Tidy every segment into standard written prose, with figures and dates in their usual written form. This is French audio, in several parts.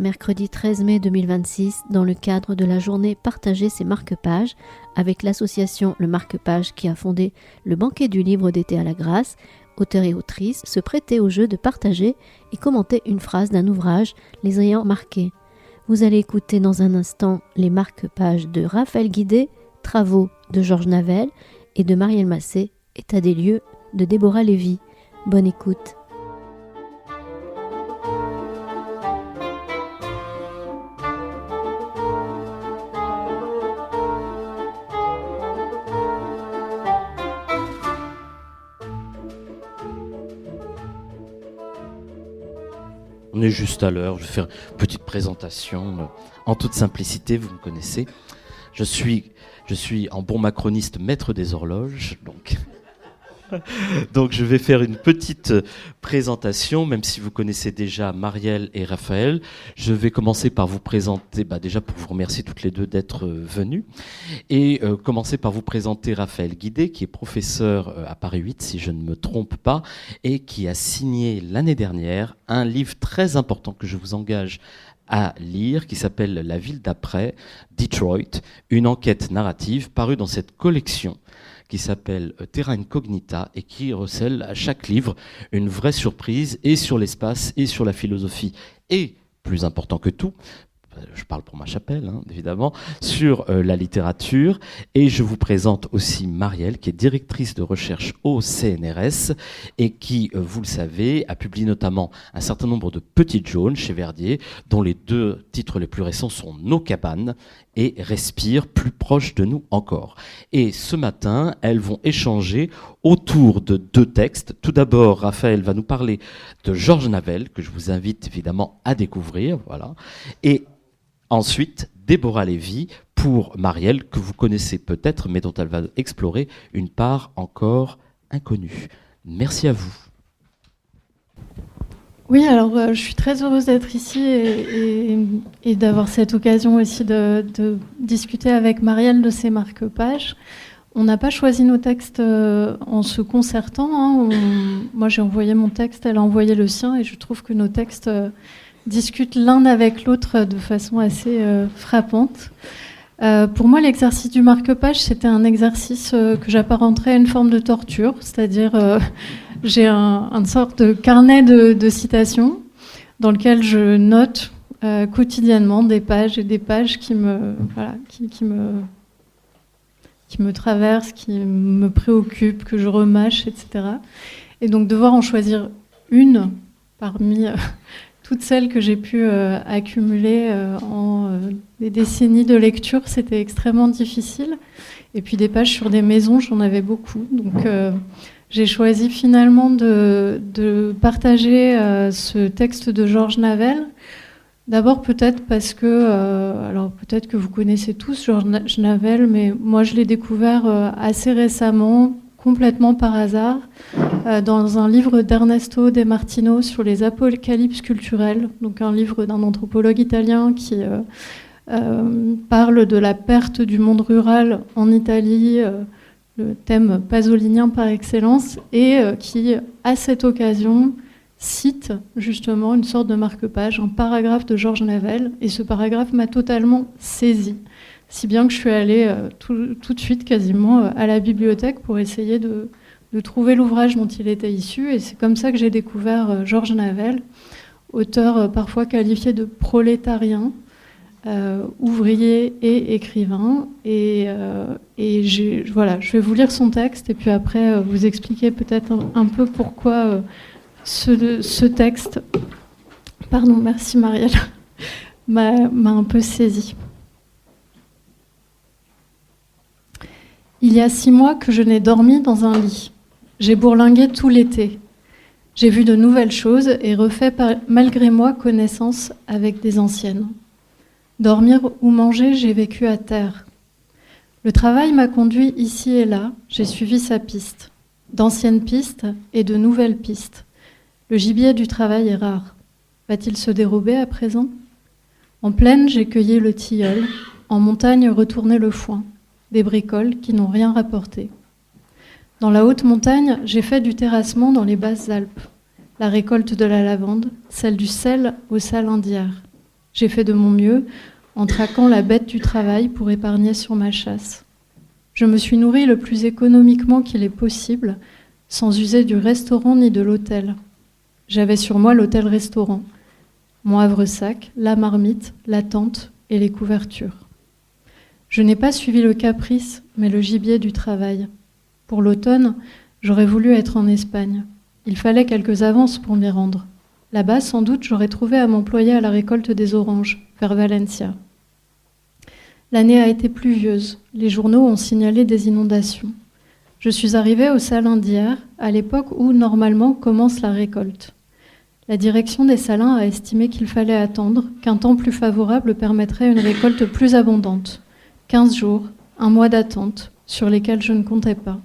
mercredi 13 mai 2026, dans le cadre de la journée Partager ses marque-pages, avec l'association Le Marque-Page qui a fondé le banquet du livre d'été à la Grâce, auteurs et autrices se prêtaient au jeu de partager et commenter une phrase d'un ouvrage les ayant marqués. Vous allez écouter dans un instant les marque-pages de Raphaël Guidé, Travaux de Georges Navel et de Marielle Massé, État des lieux de Déborah Lévy. Bonne écoute. On est juste à l'heure, je vais faire une petite présentation en toute simplicité, vous me connaissez. Je suis en bon macroniste maître des horloges, donc je vais faire une petite présentation, même si vous connaissez déjà Marielle et Raphaël. Je vais commencer par vous présenter, déjà pour vous remercier toutes les deux d'être venues, et commencer par vous présenter Raphaël Guidé, qui est professeur à Paris 8, si je ne me trompe pas, et qui a signé l'année dernière un livre très important que je vous engage à lire, qui s'appelle La ville d'après, Detroit, une enquête narrative, parue dans cette collection qui s'appelle Terra Incognita et qui recèle à chaque livre une vraie surprise et sur l'espace et sur la philosophie et, plus important que tout, je parle pour ma chapelle, évidemment, sur la littérature. Et je vous présente aussi Marielle, qui est directrice de recherche au CNRS et qui, vous le savez, a publié notamment un certain nombre de petites jaunes chez Verdier, dont les deux titres les plus récents sont Nos cabanes et Respire, plus proche de nous encore. Et ce matin, elles vont échanger autour de deux textes. Tout d'abord, Raphaël va nous parler de Georges Navel, que je vous invite évidemment à découvrir, voilà. Et ensuite, Déborah Lévy pour Marielle, que vous connaissez peut-être, mais dont elle va explorer une part encore inconnue. Merci à vous. Oui, alors je suis très heureuse d'être ici et d'avoir cette occasion aussi de discuter avec Marielle de ses marque-pages. On n'a pas choisi nos textes en se concertant. Moi, j'ai envoyé mon texte, elle a envoyé le sien, et je trouve que nos textes discutent l'un avec l'autre de façon assez frappante. Pour moi, l'exercice du marque-page, c'était un exercice que j'apparenterais à une forme de torture, c'est-à-dire j'ai une sorte de carnet de citations dans lequel je note quotidiennement des pages et des pages qui me traversent, qui me préoccupent, que je remâche, etc. Et donc devoir en choisir une parmi toutes celles que j'ai pu accumuler en des décennies de lecture, c'était extrêmement difficile. Et puis des pages sur des maisons, j'en avais beaucoup. Donc j'ai choisi finalement de partager ce texte de Georges Navel. D'abord peut-être parce que, alors peut-être que vous connaissez tous Georges Navel, mais moi je l'ai découvert assez récemment, complètement par hasard, dans un livre d'Ernesto De Martino sur les apocalypses culturelles, donc un livre d'un anthropologue italien qui parle de la perte du monde rural en Italie, le thème pasolinien par excellence, et qui, à cette occasion, cite justement une sorte de marque-page, un paragraphe de Georges Navel, et ce paragraphe m'a totalement saisie. Si bien que je suis allée tout de suite quasiment à la bibliothèque pour essayer de trouver l'ouvrage dont il était issu. Et c'est comme ça que j'ai découvert Georges Navel, auteur parfois qualifié de prolétarien, ouvrier et écrivain. Et je vais vous lire son texte et puis après vous expliquer peut-être un peu pourquoi ce texte, pardon, merci Marielle, m'a un peu saisie. Il y a 6 mois que je n'ai dormi dans un lit. J'ai bourlingué tout l'été. J'ai vu de nouvelles choses et refait malgré moi connaissance avec des anciennes. Dormir ou manger, j'ai vécu à terre. Le travail m'a conduit ici et là, j'ai suivi sa piste. D'anciennes pistes et de nouvelles pistes. Le gibier du travail est rare. Va-t-il se dérober à présent ? En plaine, j'ai cueilli le tilleul. En montagne, retourné le foin. Des bricoles qui n'ont rien rapporté. Dans la haute montagne, j'ai fait du terrassement dans les basses Alpes. La récolte de la lavande, celle du sel aux salins d'hier. J'ai fait de mon mieux en traquant la bête du travail pour épargner sur ma chasse. Je me suis nourrie le plus économiquement qu'il est possible, sans user du restaurant ni de l'hôtel. J'avais sur moi l'hôtel-restaurant, mon havre-sac, la marmite, la tente et les couvertures. Je n'ai pas suivi le caprice, mais le gibier du travail. Pour l'automne, j'aurais voulu être en Espagne. Il fallait quelques avances pour m'y rendre. Là-bas, sans doute, j'aurais trouvé à m'employer à la récolte des oranges, vers Valencia. L'année a été pluvieuse. Les journaux ont signalé des inondations. Je suis arrivée au Salins d'hier, à l'époque où, normalement, commence la récolte. La direction des Salins a estimé qu'il fallait attendre, qu'un temps plus favorable permettrait une récolte plus abondante. 15 jours, un mois d'attente, sur lesquels je ne comptais pas.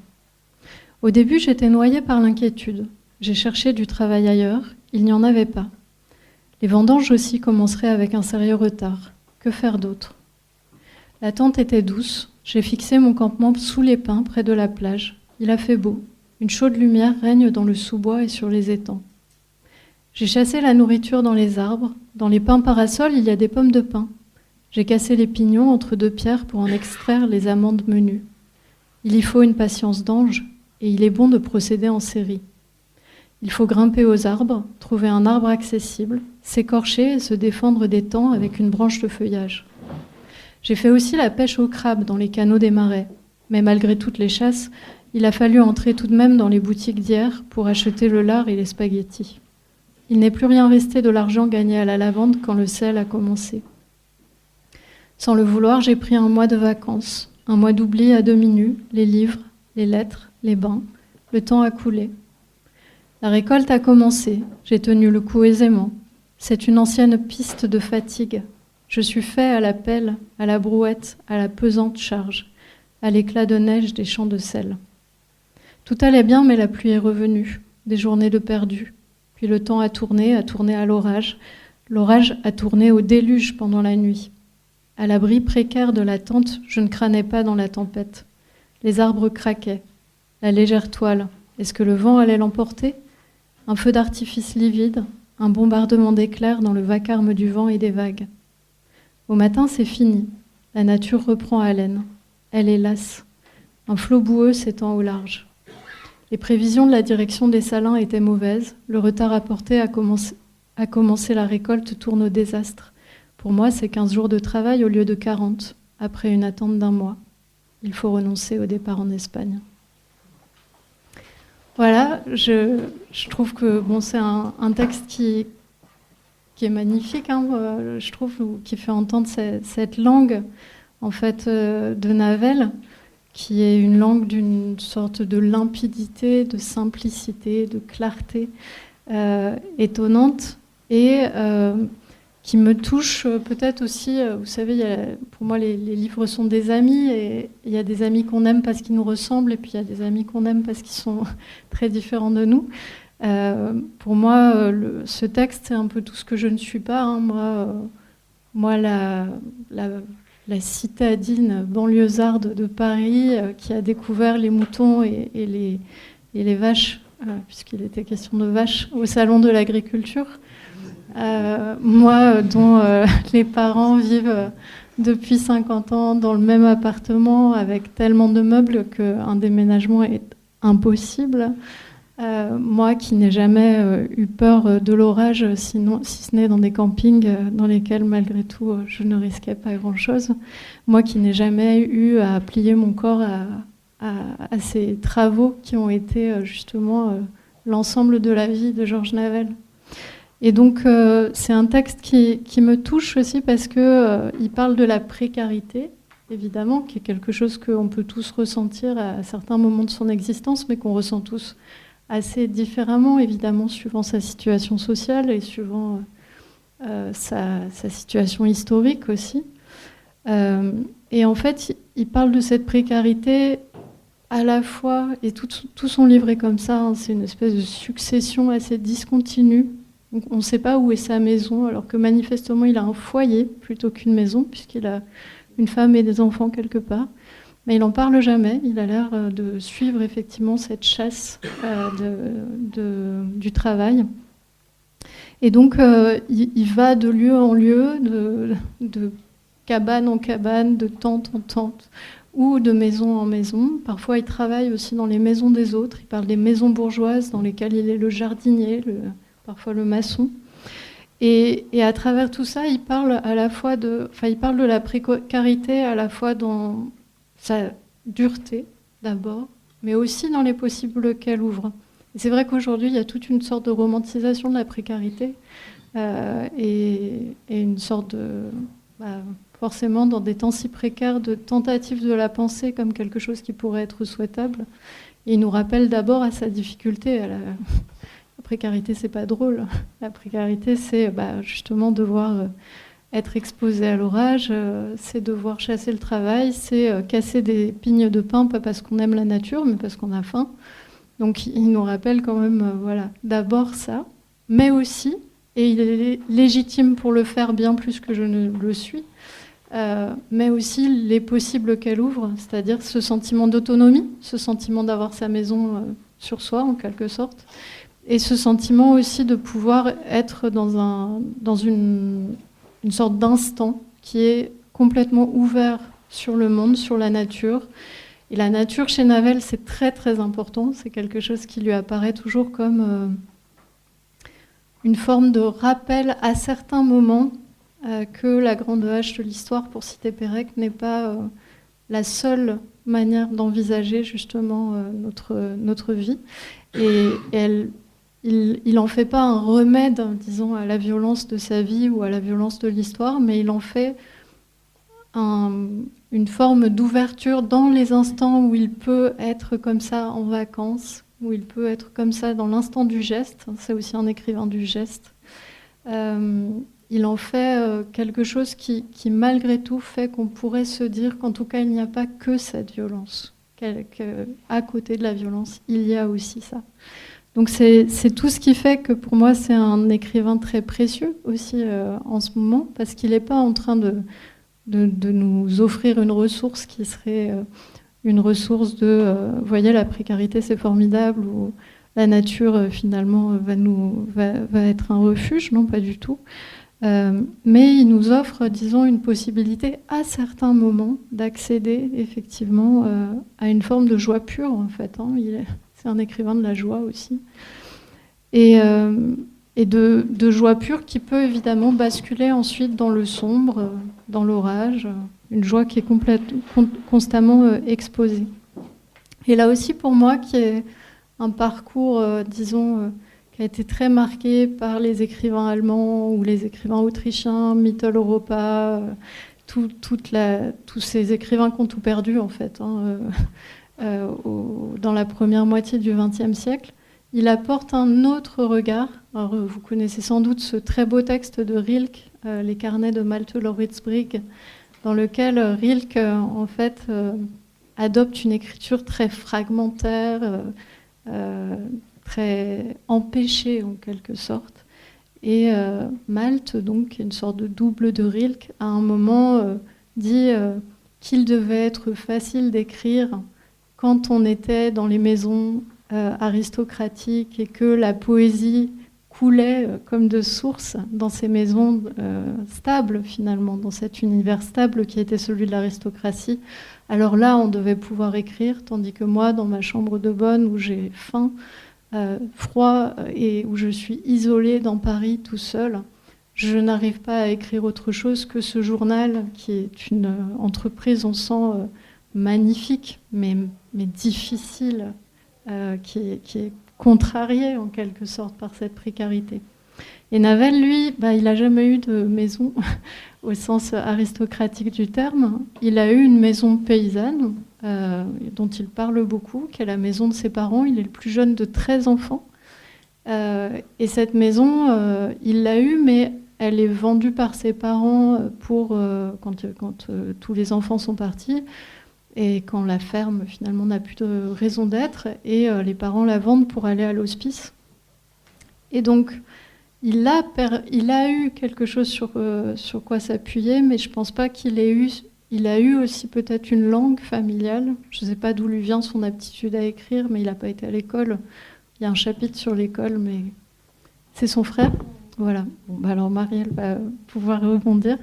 Au début, j'étais noyée par l'inquiétude. J'ai cherché du travail ailleurs, il n'y en avait pas. Les vendanges aussi commenceraient avec un sérieux retard. Que faire d'autre ? L'attente était douce. J'ai fixé mon campement sous les pins, près de la plage. Il a fait beau. Une chaude lumière règne dans le sous-bois et sur les étangs. J'ai chassé la nourriture dans les arbres. Dans les pins parasols, il y a des pommes de pin. J'ai cassé les pignons entre deux pierres pour en extraire les amandes menues. Il y faut une patience d'ange, et il est bon de procéder en série. Il faut grimper aux arbres, trouver un arbre accessible, s'écorcher et se défendre des temps avec une branche de feuillage. J'ai fait aussi la pêche au crabe dans les canaux des marais, mais malgré toutes les chasses, il a fallu entrer tout de même dans les boutiques d'hier pour acheter le lard et les spaghettis. Il n'est plus rien resté de l'argent gagné à la lavande quand le sel a commencé. Sans le vouloir, j'ai pris un mois de vacances, un mois d'oubli à demi nu, les livres, les lettres, les bains. Le temps a coulé. La récolte a commencé. J'ai tenu le coup aisément. C'est une ancienne piste de fatigue. Je suis fait à la pelle, à la brouette, à la pesante charge, à l'éclat de neige des champs de sel. Tout allait bien, mais la pluie est revenue. Des journées de perdu. Puis le temps a tourné à l'orage. L'orage a tourné au déluge pendant la nuit. À l'abri précaire de la tente, je ne crânais pas dans la tempête. Les arbres craquaient. La légère toile, est-ce que le vent allait l'emporter ? Un feu d'artifice livide, un bombardement d'éclairs dans le vacarme du vent et des vagues. Au matin, c'est fini. La nature reprend haleine. Elle est lasse. Un flot boueux s'étend au large. Les prévisions de la direction des Salins étaient mauvaises. Le retard apporté à commencer la récolte tourne au désastre. Pour moi, c'est 15 jours de travail au lieu de 40, après une attente d'un mois. Il faut renoncer au départ en Espagne. Voilà, je trouve que c'est un texte qui est magnifique, je trouve, qui fait entendre cette langue en fait, de Navel, qui est une langue d'une sorte de limpidité, de simplicité, de clarté étonnante et qui me touche peut-être aussi. Vous savez, pour moi, les livres sont des amis, et il y a des amis qu'on aime parce qu'ils nous ressemblent, et puis il y a des amis qu'on aime parce qu'ils sont très différents de nous. Pour moi, ce texte, c'est un peu tout ce que je ne suis pas. Moi, la citadine banlieusarde de Paris qui a découvert les moutons et les vaches, puisqu'il était question de vaches, au salon de l'agriculture. Moi, dont les parents vivent depuis 50 ans dans le même appartement avec tellement de meubles qu'un déménagement est impossible. Moi qui n'ai jamais eu peur de l'orage, si ce n'est dans des campings dans lesquels malgré tout je ne risquais pas grand-chose. Moi qui n'ai jamais eu à plier mon corps à ces travaux qui ont été justement l'ensemble de la vie de Georges Navel. Et donc c'est un texte qui me touche aussi parce qu'il parle de la précarité, évidemment, qui est quelque chose qu'on peut tous ressentir à certains moments de son existence, mais qu'on ressent tous assez différemment, évidemment, suivant sa situation sociale et suivant sa situation historique aussi. Et en fait, il parle de cette précarité à la fois, et tout son livre est comme ça, c'est une espèce de succession assez discontinue. On ne sait pas où est sa maison, alors que manifestement il a un foyer plutôt qu'une maison, puisqu'il a une femme et des enfants quelque part. Mais il n'en parle jamais, il a l'air de suivre effectivement cette chasse du travail. Et donc, il va de lieu en lieu, de cabane en cabane, de tente en tente, ou de maison en maison. Parfois, il travaille aussi dans les maisons des autres. Il parle des maisons bourgeoises dans lesquelles il est le jardinier, parfois le maçon. Et à travers tout ça, il parle il parle de la précarité à la fois dans sa dureté, d'abord, mais aussi dans les possibles qu'elle ouvre. Et c'est vrai qu'aujourd'hui, il y a toute une sorte de romantisation de la précarité et une sorte de... forcément, dans des temps si précaires, de tentative de la pensée comme quelque chose qui pourrait être souhaitable. Et il nous rappelle d'abord à sa difficulté. La précarité, c'est pas drôle. La précarité, c'est justement devoir être exposé à l'orage, c'est devoir chasser le travail, c'est casser des pignes de pain, pas parce qu'on aime la nature, mais parce qu'on a faim. Donc il nous rappelle quand même, d'abord ça, mais aussi, et il est légitime pour le faire bien plus que je ne le suis, mais aussi les possibles qu'elle ouvre, c'est-à-dire ce sentiment d'autonomie, ce sentiment d'avoir sa maison sur soi, en quelque sorte, et ce sentiment aussi de pouvoir être dans une sorte d'instant qui est complètement ouvert sur le monde, sur la nature. Et la nature, chez Navel, c'est très très important, c'est quelque chose qui lui apparaît toujours comme une forme de rappel à certains moments que la grande hache de l'histoire, pour citer Pérec, n'est pas la seule manière d'envisager justement notre vie. Et il n'en fait pas un remède, disons, à la violence de sa vie ou à la violence de l'histoire, mais il en fait une forme d'ouverture dans les instants où il peut être comme ça en vacances, où il peut être comme ça dans l'instant du geste. C'est aussi un écrivain du geste. Il en fait quelque chose qui, malgré tout, fait qu'on pourrait se dire qu'en tout cas, il n'y a pas que cette violence. À côté de la violence, il y a aussi ça. Donc c'est tout ce qui fait que pour moi, c'est un écrivain très précieux aussi en ce moment, parce qu'il n'est pas en train de nous offrir une ressource qui serait une ressource vous voyez, la précarité, c'est formidable, ou la nature, finalement, va être un refuge. Non, pas du tout. Mais il nous offre, disons, une possibilité à certains moments d'accéder effectivement à une forme de joie pure, en fait. C'est un écrivain de la joie aussi. Et de joie pure qui peut évidemment basculer ensuite dans le sombre, dans l'orage, une joie qui est constamment exposée. Et là aussi, pour moi, qui est un parcours, disons, qui a été très marqué par les écrivains allemands ou les écrivains autrichiens, Mitteleuropa, tous ces écrivains qui ont tout perdu, en fait, dans la première moitié du XXe siècle. Il apporte un autre regard. Alors, vous connaissez sans doute ce très beau texte de Rilke, Les carnets de Malte Lauritz-Brigg, dans lequel Rilke, en fait, adopte une écriture très fragmentaire, très empêchée en quelque sorte. Et Malte, donc, qui est une sorte de double de Rilke, à un moment dit qu'il devait être facile d'écrire quand on était dans les maisons aristocratiques et que la poésie coulait comme de source dans ces maisons stables, finalement, dans cet univers stable qui était celui de l'aristocratie. Alors là, on devait pouvoir écrire, tandis que moi, dans ma chambre de bonne, où j'ai faim, froid et où je suis isolée dans Paris tout seul, je n'arrive pas à écrire autre chose que ce journal qui est une entreprise, on sent, magnifique, mais difficile, qui est contrarié en quelque sorte par cette précarité. Et Navel, lui, il n'a jamais eu de maison au sens aristocratique du terme. Il a eu une maison paysanne dont il parle beaucoup, qui est la maison de ses parents. Il est le plus jeune de 13 enfants. Et cette maison, il l'a eue, mais elle est vendue par ses parents quand tous les enfants sont partis. Et quand la ferme, finalement, n'a plus de raison d'être, et les parents la vendent pour aller à l'hospice. Et donc, il a eu quelque chose sur quoi s'appuyer, mais je ne pense pas qu'il ait eu... Il a eu aussi peut-être une langue familiale. Je ne sais pas d'où lui vient son aptitude à écrire, mais il n'a pas été à l'école. Il y a un chapitre sur l'école, mais c'est son frère. Voilà. Alors Marielle va pouvoir rebondir.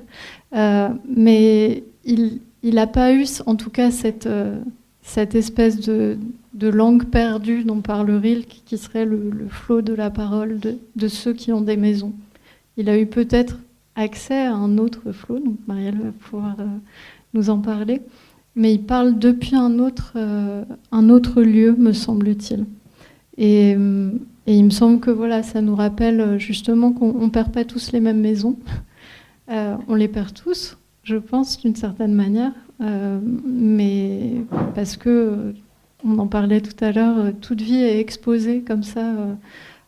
Mais il n'a pas eu, en tout cas, cette espèce de langue perdue dont parle Rilke, qui serait le flot de la parole de ceux qui ont des maisons. Il a eu peut-être accès à un autre flot, donc Marielle va pouvoir nous en parler, mais il parle depuis un autre lieu, me semble-t-il. Et il me semble que voilà, ça nous rappelle justement qu'on ne perd pas tous les mêmes maisons. On les perd tous, je pense, d'une certaine manière, mais parce que, on en parlait tout à l'heure, toute vie est exposée comme ça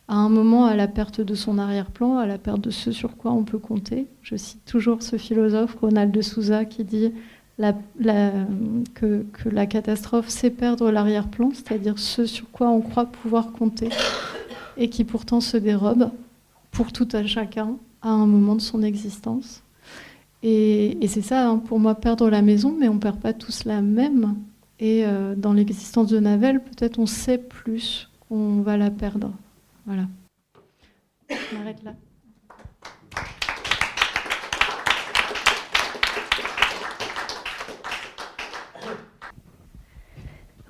à un moment à la perte de son arrière-plan, à la perte de ce sur quoi on peut compter. Je cite toujours ce philosophe, Ronald de Souza, qui dit que la catastrophe, c'est perdre l'arrière-plan, c'est-à-dire ce sur quoi on croit pouvoir compter, et qui pourtant se dérobe pour tout à chacun à un moment de son existence. Et c'est ça, hein, pour moi, perdre la maison, mais on ne perd pas tous la même. Et dans l'existence de Navel, peut-être on sait plus qu'on va la perdre. Voilà. On arrête là.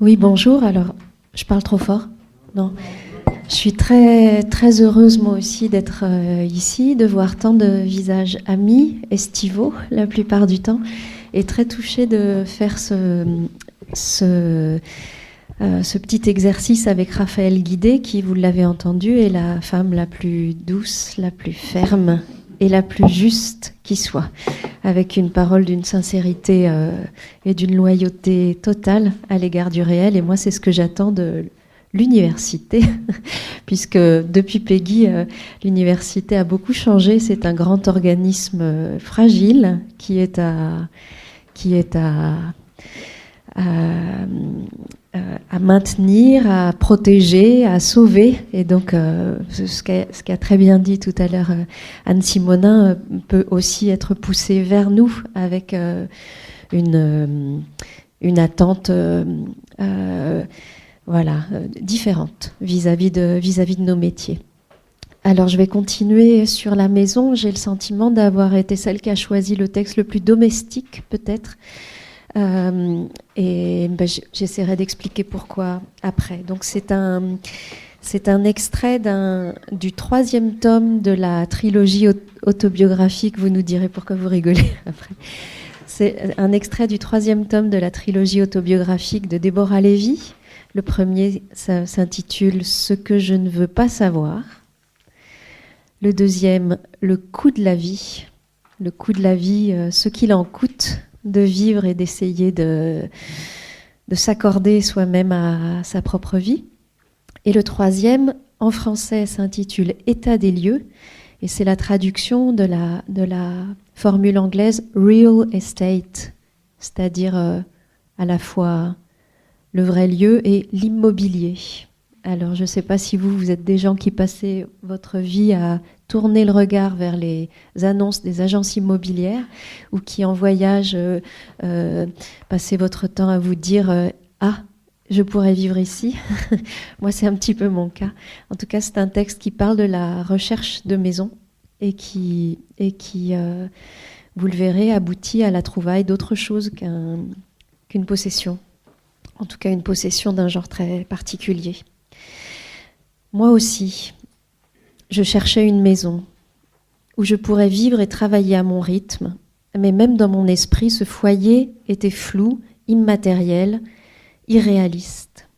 Oui, bonjour. Alors, je parle trop fort? Non. Je suis très, très heureuse, moi aussi, d'être ici, de voir tant de visages amis, estivaux, la plupart du temps, et très touchée de faire ce petit exercice avec Raphaël Guidé, qui, vous l'avez entendu, est la femme la plus douce, la plus ferme et la plus juste qui soit, avec une parole d'une sincérité et d'une loyauté totale à l'égard du réel. Et moi, c'est ce que j'attends de l'université, puisque depuis Peggy, l'université a beaucoup changé. C'est un grand organisme fragile qui est à maintenir, à protéger, à sauver. Et donc, ce qu'a très bien dit tout à l'heure Anne Simonin peut aussi être poussé vers nous avec une attente différente vis-à-vis de nos métiers. Alors, je vais continuer sur la maison. J'ai le sentiment d'avoir été celle qui a choisi le texte le plus domestique, peut-être. J'essaierai d'expliquer pourquoi après. Donc c'est un extrait du 3e tome de la trilogie autobiographique. Vous nous direz pourquoi vous rigolez après. C'est un extrait du 3e tome de la trilogie autobiographique de Déborah Lévy. Le premier s'intitule « Ce que je ne veux pas savoir ». Le deuxième, « Le coût de la vie ». Le coût de la vie, ce qu'il en coûte de vivre et d'essayer de s'accorder soi-même à sa propre vie. Et le troisième, en français, s'intitule « État des lieux ». Et c'est la traduction de la formule anglaise « real estate », c'est-à-dire à la fois le vrai lieu et l'immobilier. Alors, je ne sais pas si vous êtes des gens qui passez votre vie à tourner le regard vers les annonces des agences immobilières ou qui, en voyage, passez votre temps à vous dire ah, je pourrais vivre ici. Moi, c'est un petit peu mon cas. En tout cas, c'est un texte qui parle de la recherche de maison et qui vous le verrez, aboutit à la trouvaille d'autre chose qu'une possession. En tout cas, une possession d'un genre très particulier. Moi aussi, je cherchais une maison où je pourrais vivre et travailler à mon rythme, mais même dans mon esprit, ce foyer était flou, immatériel, irréaliste.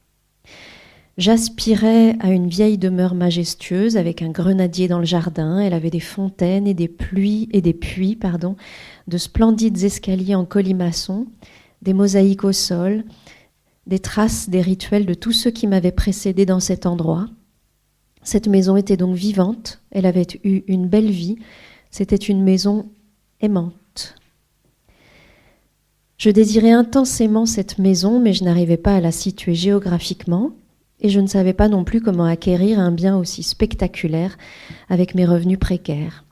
J'aspirais à une vieille demeure majestueuse avec un grenadier dans le jardin. Elle avait des fontaines et des puits, de splendides escaliers en colimaçon, des mosaïques au sol, des traces des rituels de tous ceux qui m'avaient précédé dans cet endroit. Cette maison était donc vivante, elle avait eu une belle vie, c'était une maison aimante. Je désirais intensément cette maison, mais je n'arrivais pas à la situer géographiquement, et je ne savais pas non plus comment acquérir un bien aussi spectaculaire avec mes revenus précaires.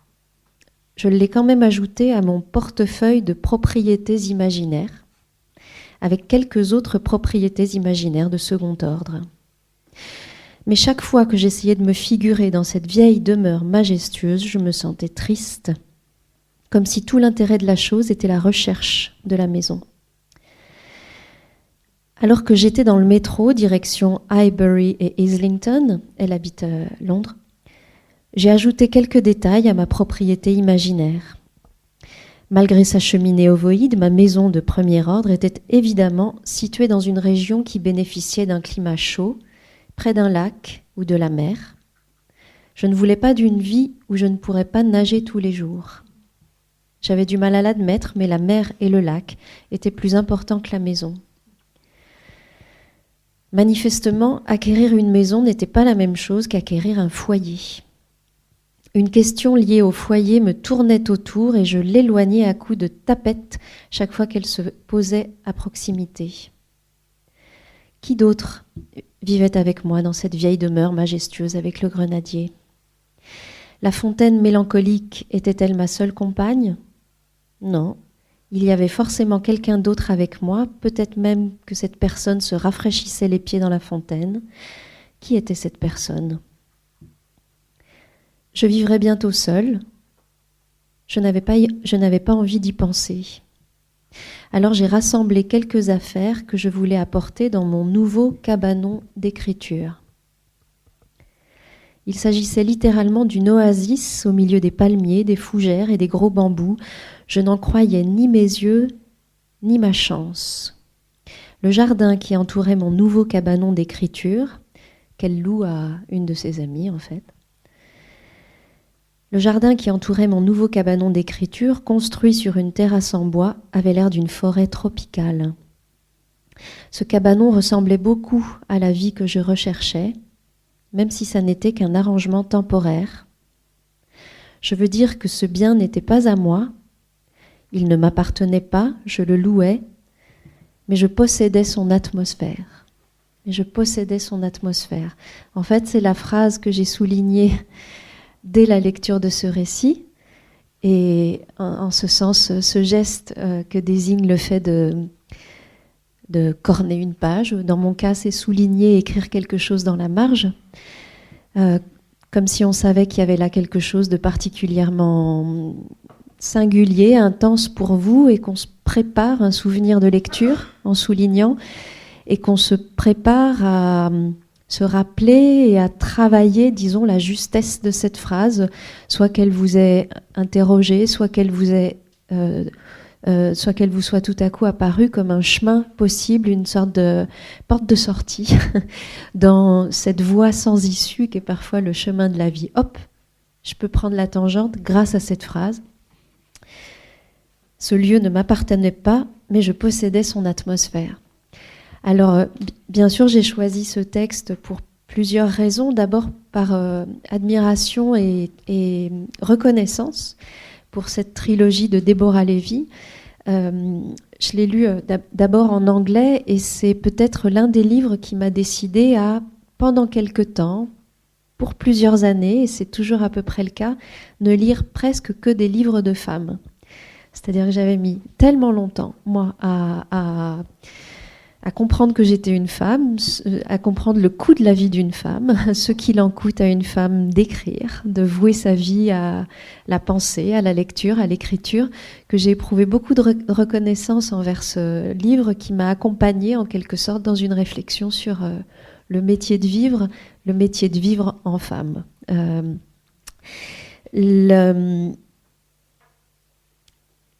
Je l'ai quand même ajouté à mon portefeuille de propriétés imaginaires, avec quelques autres propriétés imaginaires de second ordre. Mais chaque fois que j'essayais de me figurer dans cette vieille demeure majestueuse, je me sentais triste, comme si tout l'intérêt de la chose était la recherche de la maison. Alors que j'étais dans le métro, direction Highbury et Islington, elle habite à Londres, j'ai ajouté quelques détails à ma propriété imaginaire. Malgré sa cheminée ovoïde, ma maison de premier ordre était évidemment située dans une région qui bénéficiait d'un climat chaud, près d'un lac ou de la mer. Je ne voulais pas d'une vie où je ne pourrais pas nager tous les jours. J'avais du mal à l'admettre, mais la mer et le lac étaient plus importants que la maison. Manifestement, acquérir une maison n'était pas la même chose qu'acquérir un foyer. Une question liée au foyer me tournait autour et je l'éloignais à coups de tapette chaque fois qu'elle se posait à proximité. Qui d'autre vivait avec moi dans cette vieille demeure majestueuse avec le grenadier? La fontaine mélancolique était-elle ma seule compagne? Non. Il y avait forcément quelqu'un d'autre avec moi, peut-être même que cette personne se rafraîchissait les pieds dans la fontaine. Qui était cette personne? Je vivrais bientôt seule. Je n'avais pas envie d'y penser. Alors j'ai rassemblé quelques affaires que je voulais apporter dans mon nouveau cabanon d'écriture. Il s'agissait littéralement d'une oasis au milieu des palmiers, des fougères et des gros bambous. Je n'en croyais ni mes yeux, ni ma chance. Le jardin qui entourait mon nouveau cabanon d'écriture, qu'elle loue à une de ses amies en fait, le jardin qui entourait mon nouveau cabanon d'écriture, construit sur une terrasse en bois, avait l'air d'une forêt tropicale. Ce cabanon ressemblait beaucoup à la vie que je recherchais, même si ça n'était qu'un arrangement temporaire. Je veux dire que ce bien n'était pas à moi, il ne m'appartenait pas, je le louais, mais je possédais son atmosphère. En fait, c'est la phrase que j'ai soulignée dès la lecture de ce récit, et en ce sens, ce geste que désigne le fait de corner une page, dans mon cas c'est souligner, écrire quelque chose dans la marge, comme si on savait qu'il y avait là quelque chose de particulièrement singulier, intense pour vous, et qu'on se prépare un souvenir de lecture en soulignant, et qu'on se prépare à se rappeler et à travailler, disons, la justesse de cette phrase, soit qu'elle vous ait interrogé, soit qu'elle vous soit tout à coup apparue comme un chemin possible, une sorte de porte de sortie dans cette voie sans issue qui est parfois le chemin de la vie. Hop, je peux prendre la tangente grâce à cette phrase. Ce lieu ne m'appartenait pas, mais je possédais son atmosphère. Alors, bien sûr, j'ai choisi ce texte pour plusieurs raisons. D'abord, par admiration et reconnaissance pour cette trilogie de Deborah Levy. Je l'ai lu d'abord en anglais, et c'est peut-être l'un des livres qui m'a décidé à, pendant quelque temps, pour plusieurs années, et c'est toujours à peu près le cas, ne lire presque que des livres de femmes. C'est-à-dire que j'avais mis tellement longtemps, moi, à comprendre que j'étais une femme, à comprendre le coût de la vie d'une femme, ce qu'il en coûte à une femme d'écrire, de vouer sa vie à la pensée, à la lecture, à l'écriture, que j'ai éprouvé beaucoup de reconnaissance envers ce livre qui m'a accompagnée en quelque sorte dans une réflexion sur le métier de vivre en femme.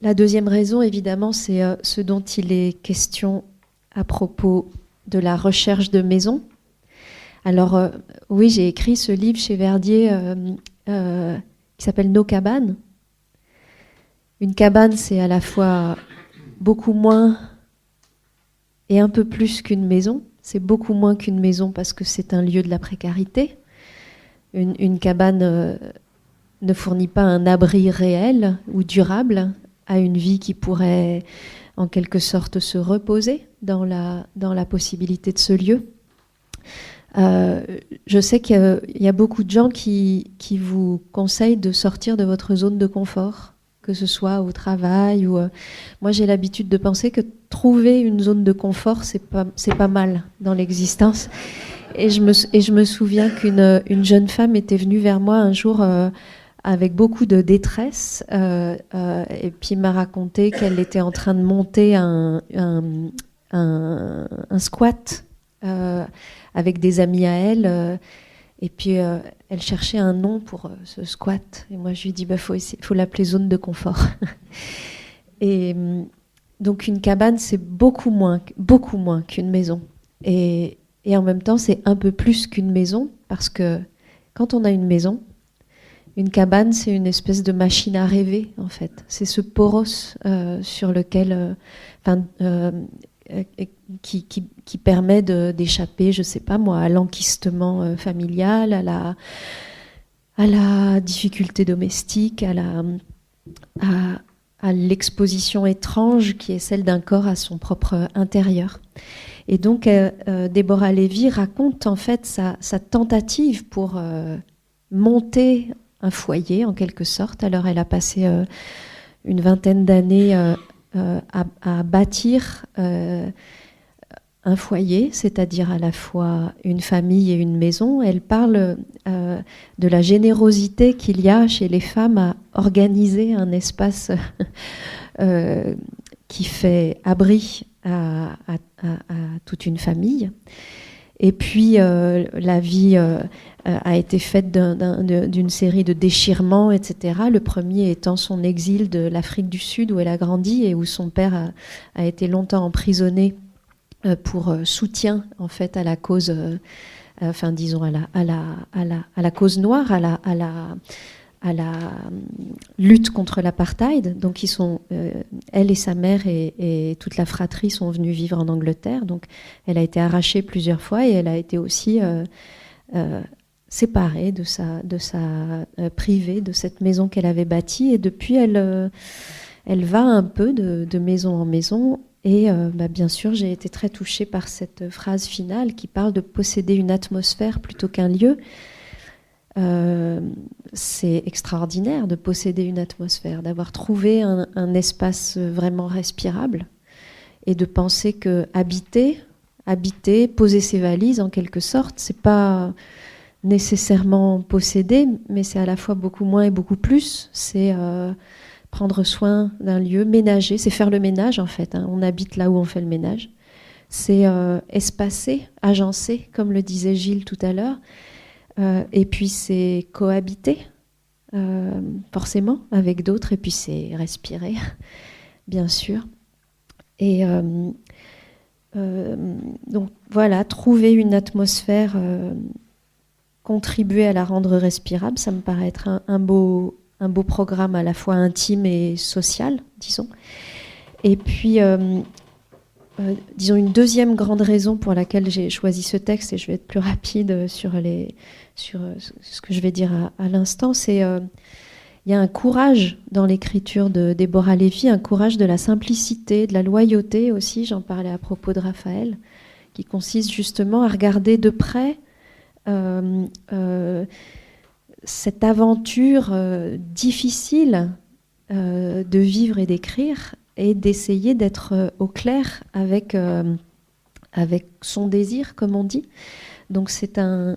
La deuxième raison, évidemment, c'est ce dont il est question à propos de la recherche de maison. Alors, oui, j'ai écrit ce livre chez Verdier qui s'appelle Nos cabanes. Une cabane, c'est à la fois beaucoup moins et un peu plus qu'une maison. C'est beaucoup moins qu'une maison parce que c'est un lieu de la précarité. Une cabane ne fournit pas un abri réel ou durable à une vie qui pourrait en quelque sorte se reposer dans la possibilité de ce lieu. Je sais qu'il y a beaucoup de gens qui vous conseillent de sortir de votre zone de confort, que ce soit au travail ou... Moi, j'ai l'habitude de penser que trouver une zone de confort, c'est pas mal dans l'existence. Et je me souviens qu'une jeune femme était venue vers moi un jour avec beaucoup de détresse et puis m'a raconté qu'elle était en train de monter un squat avec des amis à elle. Et puis elle cherchait un nom pour ce squat. Et moi je lui ai dit faut l'appeler zone de confort. Et donc une cabane c'est beaucoup moins qu'une maison. Et en même temps c'est un peu plus qu'une maison parce que quand on a une maison, une cabane c'est une espèce de machine à rêver en fait. C'est ce poros sur lequel qui permet d'échapper, je sais pas moi, à l'enquistement familial, à la difficulté domestique, à l'exposition étrange qui est celle d'un corps à son propre intérieur. Et donc Déborah Lévy raconte en fait sa tentative pour monter un foyer en quelque sorte. Alors elle a passé une vingtaine d'années à bâtir un foyer, c'est-à-dire à la fois une famille et une maison. Elle parle de la générosité qu'il y a chez les femmes à organiser un espace qui fait abri à toute une famille. Et puis la vie a été faite d'une série de déchirements, etc. Le premier étant son exil de l'Afrique du Sud où elle a grandi et où son père a été longtemps emprisonné pour soutien en fait à la cause, disons à la cause noire, à la lutte contre l'apartheid. Donc ils sont, elle et sa mère et toute la fratrie sont venus vivre en Angleterre. Donc elle a été arrachée plusieurs fois et elle a été aussi séparée privée de cette maison qu'elle avait bâtie. Et depuis elle va un peu de maison en maison. Et bien sûr, j'ai été très touchée par cette phrase finale qui parle de posséder une atmosphère plutôt qu'un lieu. C'est extraordinaire de posséder une atmosphère, d'avoir trouvé un espace vraiment respirable et de penser que habiter, poser ses valises en quelque sorte, c'est pas nécessairement posséder, mais c'est à la fois beaucoup moins et beaucoup plus. C'est prendre soin d'un lieu, ménager, c'est faire le ménage en fait. On habite là où on fait le ménage. C'est espacer, agencer, comme le disait Gilles tout à l'heure. Et puis c'est cohabiter, forcément, avec d'autres. Et puis c'est respirer, bien sûr. Et donc voilà, trouver une atmosphère, contribuer à la rendre respirable, ça me paraît être un beau programme à la fois intime et social, disons. Et puis, disons, une deuxième grande raison pour laquelle j'ai choisi ce texte, et je vais être plus rapide sur ce que je vais dire à l'instant, c'est il y a un courage dans l'écriture de Déborah Lévy, un courage de la simplicité, de la loyauté aussi, j'en parlais à propos de Raphaël, qui consiste justement à regarder de près cette aventure difficile de vivre et d'écrire et d'essayer d'être au clair avec son désir, comme on dit. Donc c'est un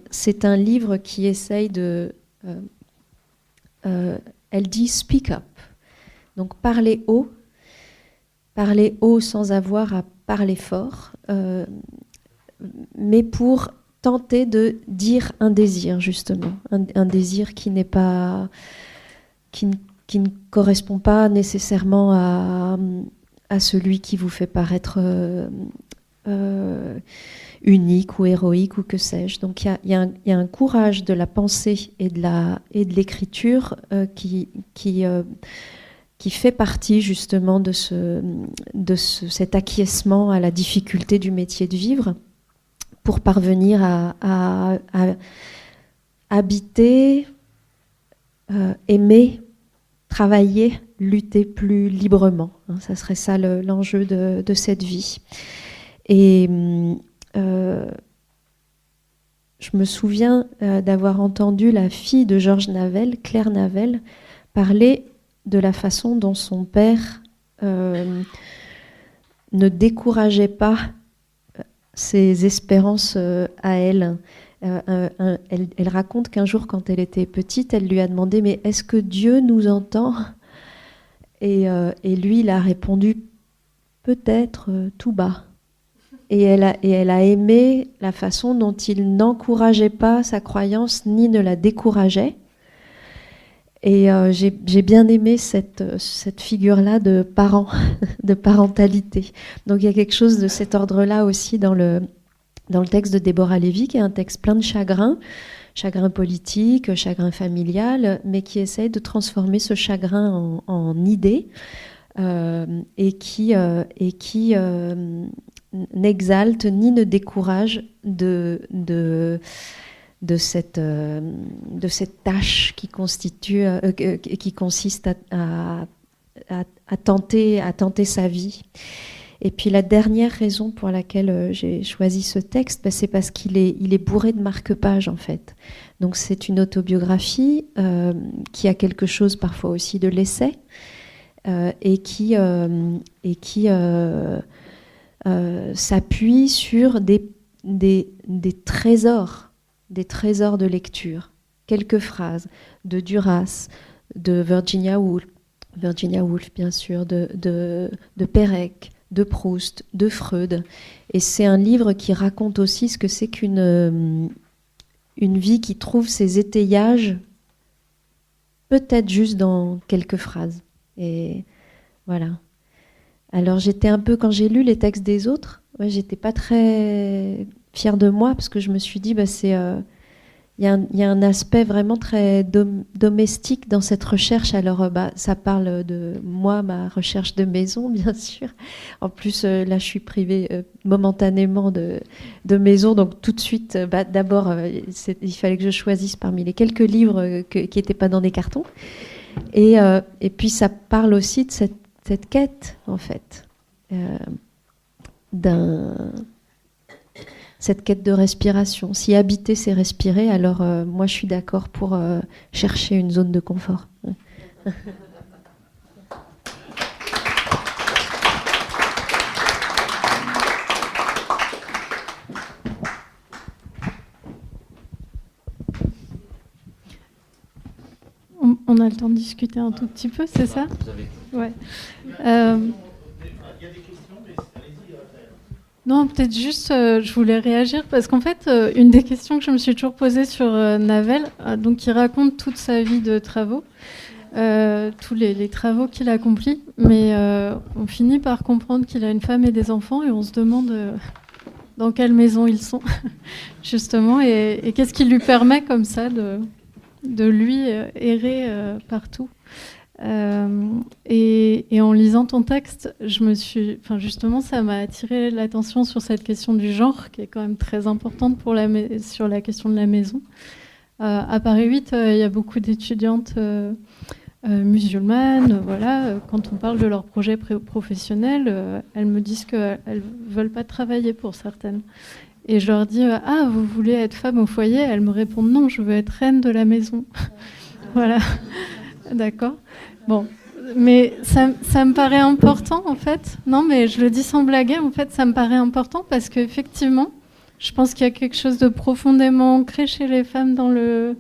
livre qui essaye de... elle dit « speak up ». Donc parler haut sans avoir à parler fort, mais pour tenter de dire un désir, justement. Un désir qui n'est pas... qui ne correspond pas nécessairement à celui qui vous fait paraître unique ou héroïque ou que sais-je. Donc il y a un courage de la pensée et de l'écriture qui fait partie justement de cet acquiescement à la difficulté du métier de vivre pour parvenir à habiter, aimer, travailler, lutter plus librement. Ça serait ça l'enjeu de cette vie. Et je me souviens d'avoir entendu la fille de Georges Navel, Claire Navel, parler de la façon dont son père ne décourageait pas ses espérances à elle. Elle raconte qu'un jour, quand elle était petite, elle lui a demandé « Mais est-ce que Dieu nous entend ?» et lui, il a répondu « Peut-être tout bas ». Et elle a aimé la façon dont il n'encourageait pas sa croyance ni ne la décourageait. Et j'ai bien aimé cette figure-là de parent, de parentalité. Donc il y a quelque chose de cet ordre-là aussi dans le texte de Déborah Lévy, qui est un texte plein de chagrin politique, chagrin familial, mais qui essaye de transformer ce chagrin en idée et qui n'exalte ni ne décourage de cette tâche qui consiste à tenter sa vie. Et puis la dernière raison pour laquelle j'ai choisi ce texte, c'est parce qu'il est bourré de marque-pages en fait. Donc c'est une autobiographie qui a quelque chose parfois aussi de l'essai et qui s'appuie sur des trésors de lecture. Quelques phrases de Duras, de Virginia Woolf bien sûr, de Perec, de Proust, de Freud. Et c'est un livre qui raconte aussi ce que c'est qu'une vie qui trouve ses étayages peut-être juste dans quelques phrases. Et voilà. Alors j'étais un peu, quand j'ai lu les textes des autres, j'étais pas très fière de moi parce que je me suis dit, il y a un aspect vraiment très domestique dans cette recherche. Alors ça parle de moi, ma recherche de maison, bien sûr. En plus, là, je suis privée momentanément de maison, donc tout de suite, d'abord, il fallait que je choisisse parmi les quelques livres qui n'étaient pas dans des cartons. Et puis ça parle aussi de cette quête, en fait, cette quête de respiration. Si habiter, c'est respirer, alors moi, je suis d'accord pour chercher une zone de confort. On a le temps de discuter un tout petit peu, c'est ça ? Ouais. Non, peut-être juste, je voulais réagir parce qu'en fait, une des questions que je me suis toujours posée sur Navel, donc qui raconte toute sa vie de travaux, tous les travaux qu'il accomplit, mais on finit par comprendre qu'il a une femme et des enfants et on se demande dans quelle maison ils sont, justement, et qu'est-ce qui lui permet comme ça de lui errer partout. Et en lisant ton texte, justement, ça m'a attiré l'attention sur cette question du genre, qui est quand même très importante sur la question de la maison. À Paris 8, il y a beaucoup d'étudiantes musulmanes. Voilà, quand on parle de leur projet professionnel, elles me disent qu'elles ne veulent pas travailler pour certaines. Et je leur dis « Ah, vous voulez être femme au foyer ?» Elles me répondent « Non, je veux être reine de la maison. » Voilà, d'accord. Bon, mais ça me paraît important, en fait. Non, mais je le dis sans blaguer, en fait, ça me paraît important parce qu'effectivement, je pense qu'il y a quelque chose de profondément ancré chez les femmes dans le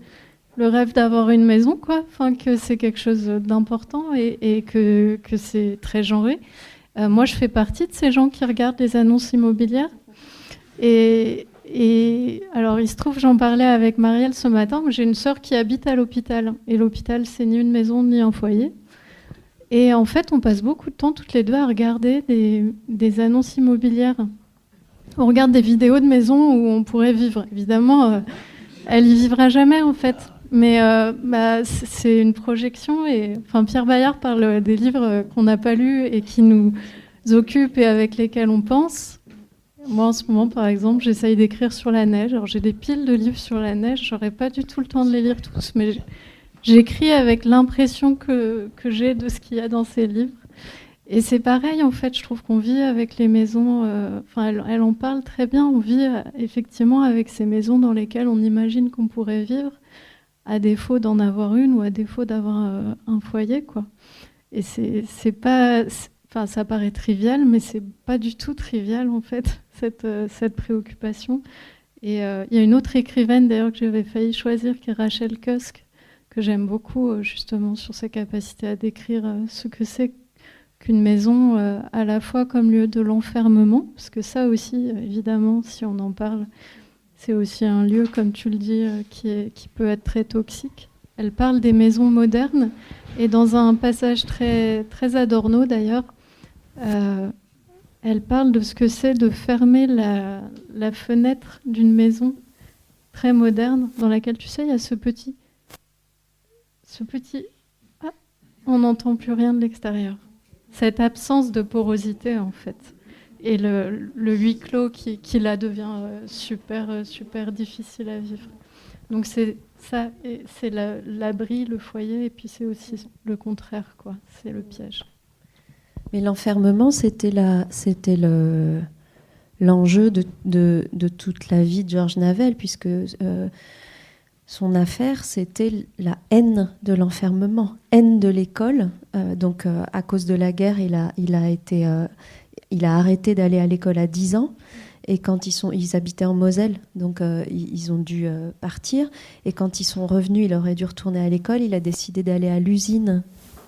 rêve d'avoir une maison, quoi. Enfin, que c'est quelque chose d'important et que c'est très genré. Moi, je fais partie de ces gens qui regardent les annonces immobilières. Et alors, il se trouve, j'en parlais avec Marielle ce matin, j'ai une sœur qui habite à l'hôpital. Et l'hôpital, c'est ni une maison ni un foyer. Et en fait, on passe beaucoup de temps toutes les deux à regarder des annonces immobilières. On regarde des vidéos de maisons où on pourrait vivre. Évidemment, elle y vivra jamais, en fait. Mais c'est une projection. Pierre Bayard parle des livres qu'on n'a pas lus et qui nous occupent et avec lesquels on pense. Moi, en ce moment, par exemple, j'essaye d'écrire sur la neige. Alors, j'ai des piles de livres sur la neige. J'aurais pas du tout le temps de les lire tous, mais j'écris avec l'impression que j'ai de ce qu'il y a dans ces livres. Et c'est pareil, en fait, je trouve qu'on vit avec les maisons... elle en parle très bien. On vit effectivement avec ces maisons dans lesquelles on imagine qu'on pourrait vivre, à défaut d'en avoir une ou à défaut d'avoir un foyer, quoi. Et c'est pas... Enfin, ça paraît trivial, mais c'est pas du tout trivial en fait, cette préoccupation. Et il y a une autre écrivaine d'ailleurs que j'avais failli choisir, qui est Rachel Cusk, que j'aime beaucoup justement sur sa capacité à décrire ce que c'est qu'une maison à la fois comme lieu de l'enfermement, parce que ça aussi, évidemment, si on en parle, c'est aussi un lieu, comme tu le dis, qui peut être très toxique. Elle parle des maisons modernes, et dans un passage très, très Adorno d'ailleurs, elle parle de ce que c'est de fermer la fenêtre d'une maison très moderne, dans laquelle, tu sais, il y a ce petit... Ah, on n'entend plus rien de l'extérieur. Cette absence de porosité, en fait. Et le huis clos qui là devient super difficile à vivre. Donc c'est ça, c'est l'abri, le foyer, et puis c'est aussi le contraire, quoi. C'est le piège. Mais l'enfermement, c'était l'enjeu de toute la vie de Georges Navel, puisque son affaire, c'était la haine de l'enfermement, haine de l'école. Donc, à cause de la guerre, il a arrêté d'aller à l'école à 10 ans. Et quand ils habitaient en Moselle, donc ils ont dû partir. Et quand ils sont revenus, il aurait dû retourner à l'école. Il a décidé d'aller à l'usine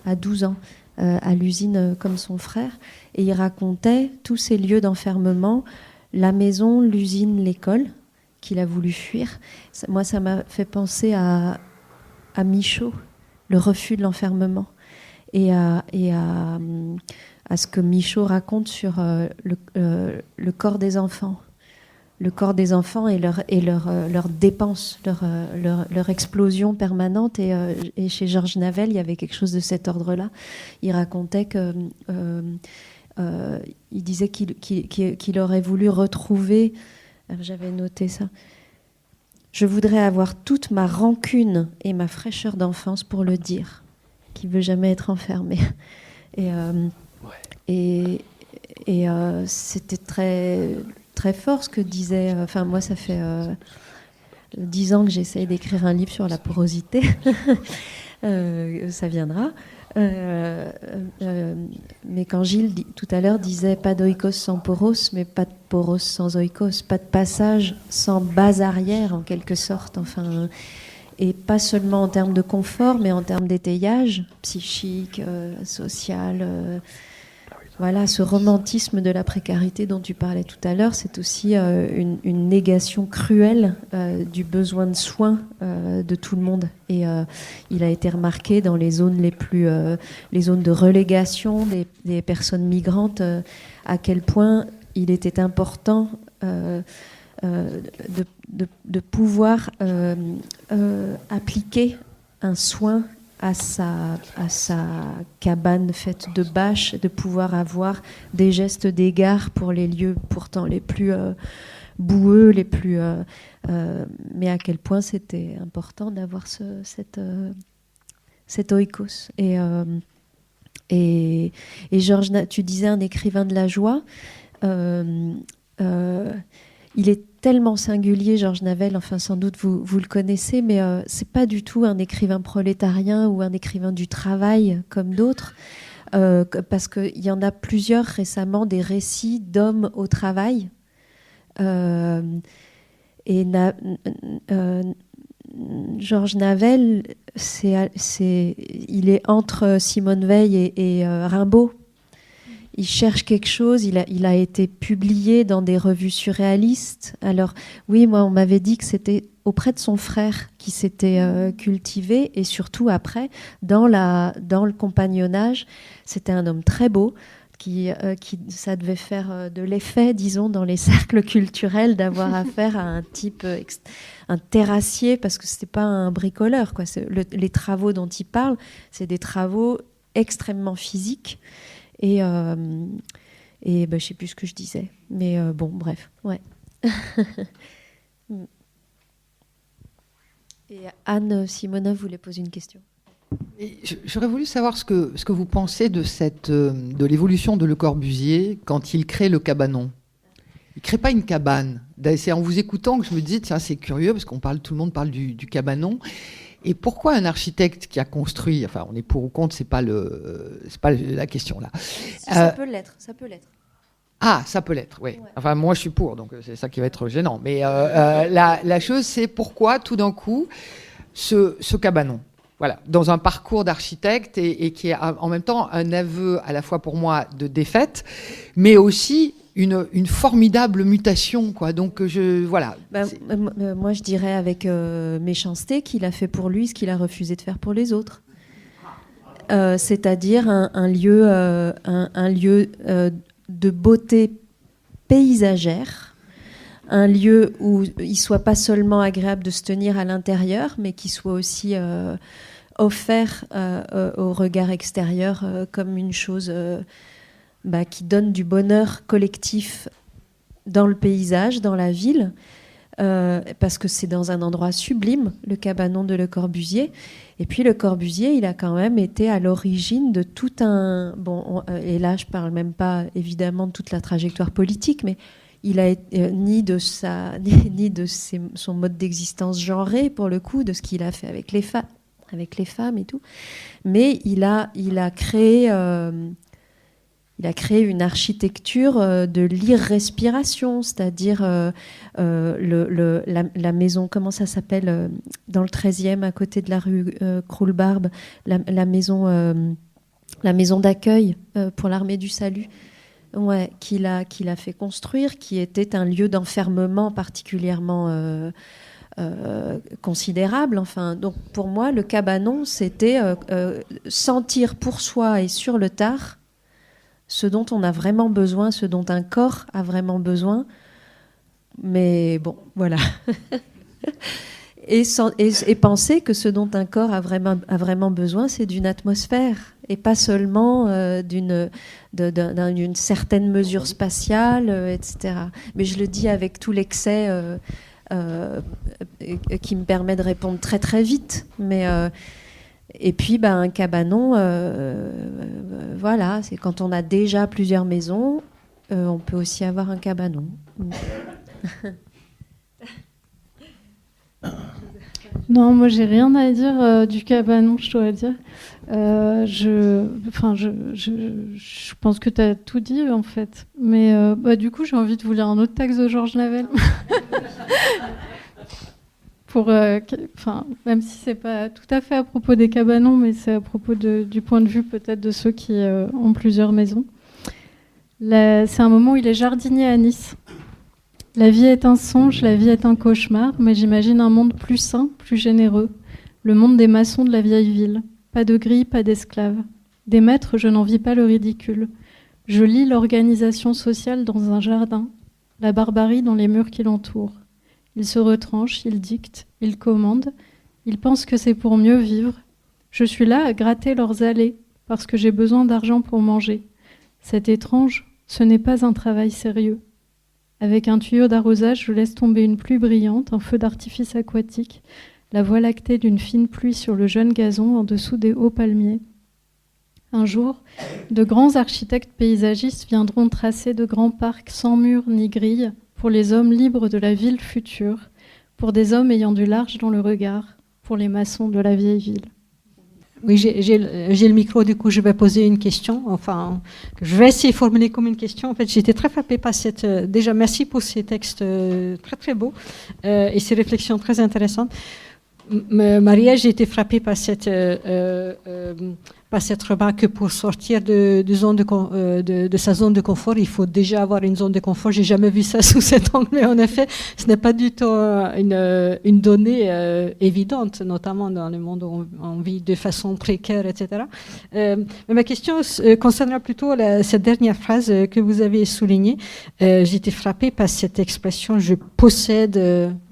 à 12 ans, à l'usine comme son frère. Et il racontait tous ces lieux d'enfermement, la maison, l'usine, l'école, qu'il a voulu fuir. Moi, ça m'a fait penser à Michaud, le refus de l'enfermement, et à ce que Michaud raconte sur le corps des enfants. Le corps des enfants et leur dépense, leur explosion permanente. Et chez Georges Navel, il y avait quelque chose de cet ordre-là. Il racontait que... il disait qu'il aurait voulu retrouver... J'avais noté ça. Je voudrais avoir toute ma rancune et ma fraîcheur d'enfance pour le dire, qui veut jamais être enfermé. Et c'était très, très fort ce que disait... Enfin, moi, ça fait 10 ans que j'essaye d'écrire un livre sur la porosité. Ça viendra. Mais quand Gilles, tout à l'heure, disait pas d'oikos sans poros, mais pas de poros sans oikos, pas de passage sans base arrière, en quelque sorte. Enfin, et pas seulement en termes de confort, mais en termes d'étayage psychique, social. Voilà, ce romantisme de la précarité dont tu parlais tout à l'heure, c'est aussi une négation cruelle du besoin de soins de tout le monde. Et il a été remarqué dans les zones les zones de relégation des personnes migrantes, à quel point il était important de pouvoir appliquer un soin à sa cabane faite de bâches, de pouvoir avoir des gestes d'égard pour les lieux pourtant les plus boueux, les plus... mais à quel point c'était important d'avoir cet oikos. Et Georges, tu disais un écrivain de la joie. Il est tellement singulier, Georges Navel, enfin sans doute vous le connaissez, mais c'est pas du tout un écrivain prolétarien ou un écrivain du travail comme d'autres, parce qu'il y en a plusieurs récemment, des récits d'hommes au travail. Georges Navel, il est entre Simone Veil et Rimbaud. Il cherche quelque chose, il a été publié dans des revues surréalistes. Alors oui, moi on m'avait dit que c'était auprès de son frère qui s'était cultivé, et surtout après, dans le compagnonnage. C'était un homme très beau, qui ça devait faire de l'effet, disons, dans les cercles culturels, d'avoir affaire à un type, un terrassier, parce que c'était pas un bricoleur, quoi. Les travaux dont il parle, c'est des travaux extrêmement physiques. Et je sais plus ce que je disais, mais bon, bref, ouais. Et Anne Simona voulait poser une question. Et j'aurais voulu savoir ce que vous pensez de l'évolution de Le Corbusier quand il crée le cabanon. Il crée pas une cabane. C'est en vous écoutant que je me disais, tiens, c'est curieux parce tout le monde parle du cabanon. Et pourquoi un architecte qui a construit, enfin on est pour ou contre, c'est pas la question là. Si, ça peut l'être, ça peut l'être. Ah, ça peut l'être, oui. Ouais. Enfin, moi, je suis pour, donc c'est ça qui va être gênant. Mais la chose, c'est pourquoi, tout d'un coup, ce cabanon, voilà, dans un parcours d'architecte et qui est en même temps un aveu, à la fois pour moi, de défaite, mais aussi une formidable mutation, quoi. Donc, voilà. Moi, je dirais avec méchanceté qu'il a fait pour lui ce qu'il a refusé de faire pour les autres. C'est-à-dire un lieu de beauté paysagère, un lieu où il soit pas seulement agréable de se tenir à l'intérieur, mais qui soit aussi offert au regard extérieur comme une chose qui donne du bonheur collectif dans le paysage, dans la ville, parce que c'est dans un endroit sublime, le cabanon de Le Corbusier. Et puis Le Corbusier, il a quand même été à l'origine de tout un... et là, je parle même pas évidemment de toute la trajectoire politique, mais il a ni de son mode d'existence genré, pour le coup, de ce qu'il a fait avec les femmes et tout. Mais il a créé une architecture de l'irrespiration, c'est-à-dire la maison, comment ça s'appelle, dans le 13e, à côté de la rue Croulebarbe, la maison d'accueil pour l'Armée du Salut, qu'il a fait construire, qui était un lieu d'enfermement particulièrement considérable. Enfin, donc pour moi, le cabanon, c'était sentir pour soi et sur le tard ce dont on a vraiment besoin, ce dont un corps a vraiment besoin. Mais bon, voilà. et penser que ce dont un corps a vraiment besoin, c'est d'une atmosphère, et pas seulement d'une certaine mesure spatiale, etc. Mais je le dis avec tout l'excès qui me permet de répondre très très vite. Mais... et puis, un cabanon, voilà, c'est quand on a déjà plusieurs maisons, on peut aussi avoir un cabanon. Non, moi, j'ai rien à dire du cabanon, je dois dire. Je pense que tu as tout dit, en fait. Mais du coup, j'ai envie de vous lire un autre texte de Georges Lavelle. Même si c'est pas tout à fait à propos des cabanons, mais c'est à propos du point de vue peut-être de ceux qui ont plusieurs maisons. C'est un moment où il est jardinier à Nice. La vie est un songe, la vie est un cauchemar, mais j'imagine un monde plus sain, plus généreux. Le monde des maçons de la vieille ville. Pas de grilles, pas d'esclaves. Des maîtres, je n'en vis pas le ridicule. Je lis l'organisation sociale dans un jardin, la barbarie dans les murs qui l'entourent. Ils se retranchent, ils dictent, ils commandent, ils pensent que c'est pour mieux vivre. Je suis là à gratter leurs allées, parce que j'ai besoin d'argent pour manger. C'est étrange, ce n'est pas un travail sérieux. Avec un tuyau d'arrosage, je laisse tomber une pluie brillante, un feu d'artifice aquatique, la voie lactée d'une fine pluie sur le jeune gazon en dessous des hauts palmiers. Un jour, de grands architectes paysagistes viendront tracer de grands parcs sans murs ni grilles, pour les hommes libres de la ville future, pour des hommes ayant du large dans le regard, pour les maçons de la vieille ville. Oui, j'ai le micro, du coup je vais poser une question, enfin, je vais essayer de formuler comme une question. En fait, j'ai été très frappée par déjà merci pour ces textes très très beaux et ces réflexions très intéressantes. Maria, j'ai été frappée par cette remarque que pour sortir de sa zone de confort, il faut déjà avoir une zone de confort. J'ai jamais vu ça sous cet angle, mais en effet, ce n'est pas du tout une donnée évidente, notamment dans le monde où on vit de façon précaire, etc. Mais ma question concernera plutôt cette dernière phrase que vous avez soulignée. J'ai été frappée par cette expression « je possède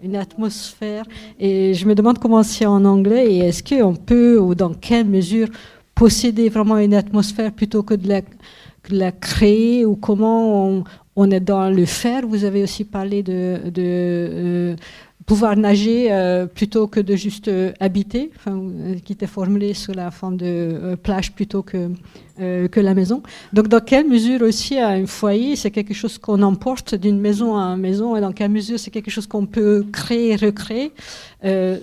une atmosphère » et je me demande comment c'est en anglais et est-ce qu'on peut ou dans quelle mesure posséder vraiment une atmosphère plutôt que de la créer ou comment on est dans le faire. Vous avez aussi parlé de pouvoir nager plutôt que de juste habiter, qui était formulé sous la forme de plage plutôt que la maison. Donc dans quelle mesure aussi un foyer, c'est quelque chose qu'on emporte d'une maison à une maison et dans quelle mesure c'est quelque chose qu'on peut créer, recréer.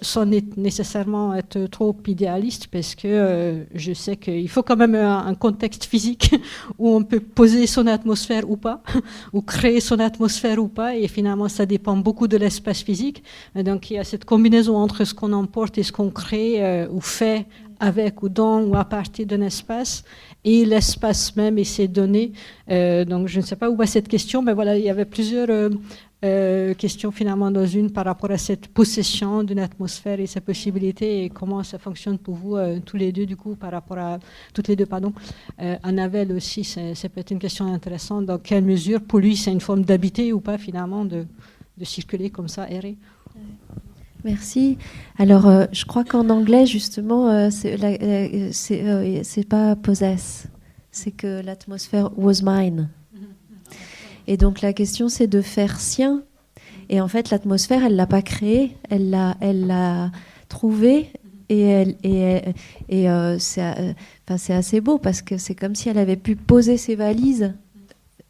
sans nécessairement être trop idéaliste, parce que je sais qu'il faut quand même un contexte physique où on peut poser son atmosphère ou pas, ou créer son atmosphère ou pas, et finalement ça dépend beaucoup de l'espace physique. Et donc il y a cette combinaison entre ce qu'on emporte et ce qu'on crée ou fait avec ou dans ou à partir d'un espace, et l'espace même et ses données. Donc je ne sais pas où va cette question, mais voilà, il y avait plusieurs questions finalement dans une par rapport à cette possession d'une atmosphère et sa possibilité, et comment ça fonctionne pour vous tous les deux, du coup, par rapport à toutes les deux, pardon. Annabelle aussi, c'est peut-être une question intéressante. Dans quelle mesure, pour lui, c'est une forme d'habiter ou pas finalement, de circuler comme ça, errer? Merci. Alors, je crois qu'en anglais, justement, c'est pas possess, c'est que l'atmosphère was mine. Et donc la question, c'est de faire sien. Et en fait, l'atmosphère, elle l'a pas créée, elle l'a trouvée. Et c'est assez beau, parce que c'est comme si elle avait pu poser ses valises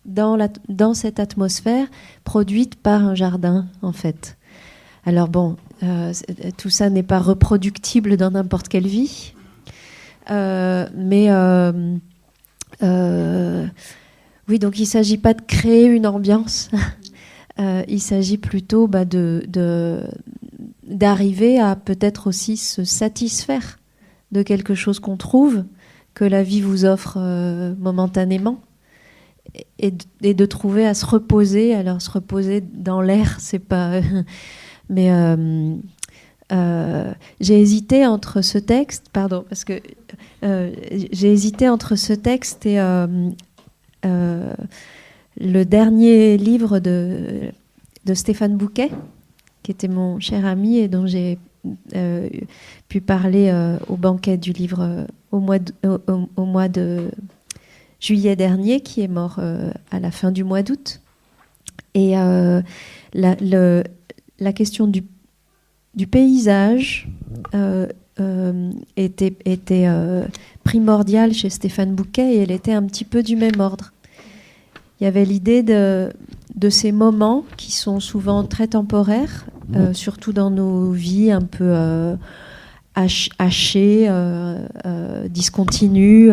dans cette atmosphère produite par un jardin, en fait. Alors bon, tout ça n'est pas reproductible dans n'importe quelle vie, mais oui, donc il ne s'agit pas de créer une ambiance, il s'agit plutôt d'arriver à peut-être aussi se satisfaire de quelque chose qu'on trouve, que la vie vous offre momentanément, et de trouver à se reposer. Alors se reposer dans l'air, c'est pas... Mais j'ai hésité entre ce texte, pardon, parce que j'ai hésité entre ce texte et le dernier livre de Stéphane Bouquet, qui était mon cher ami et dont j'ai pu parler au banquet du livre au mois de juillet dernier, qui est mort à la fin du mois d'août. Et la question du paysage était primordiale chez Stéphane Bouquet, et elle était un petit peu du même ordre. Il y avait l'idée de ces moments qui sont souvent très temporaires, surtout dans nos vies un peu hachées, discontinues,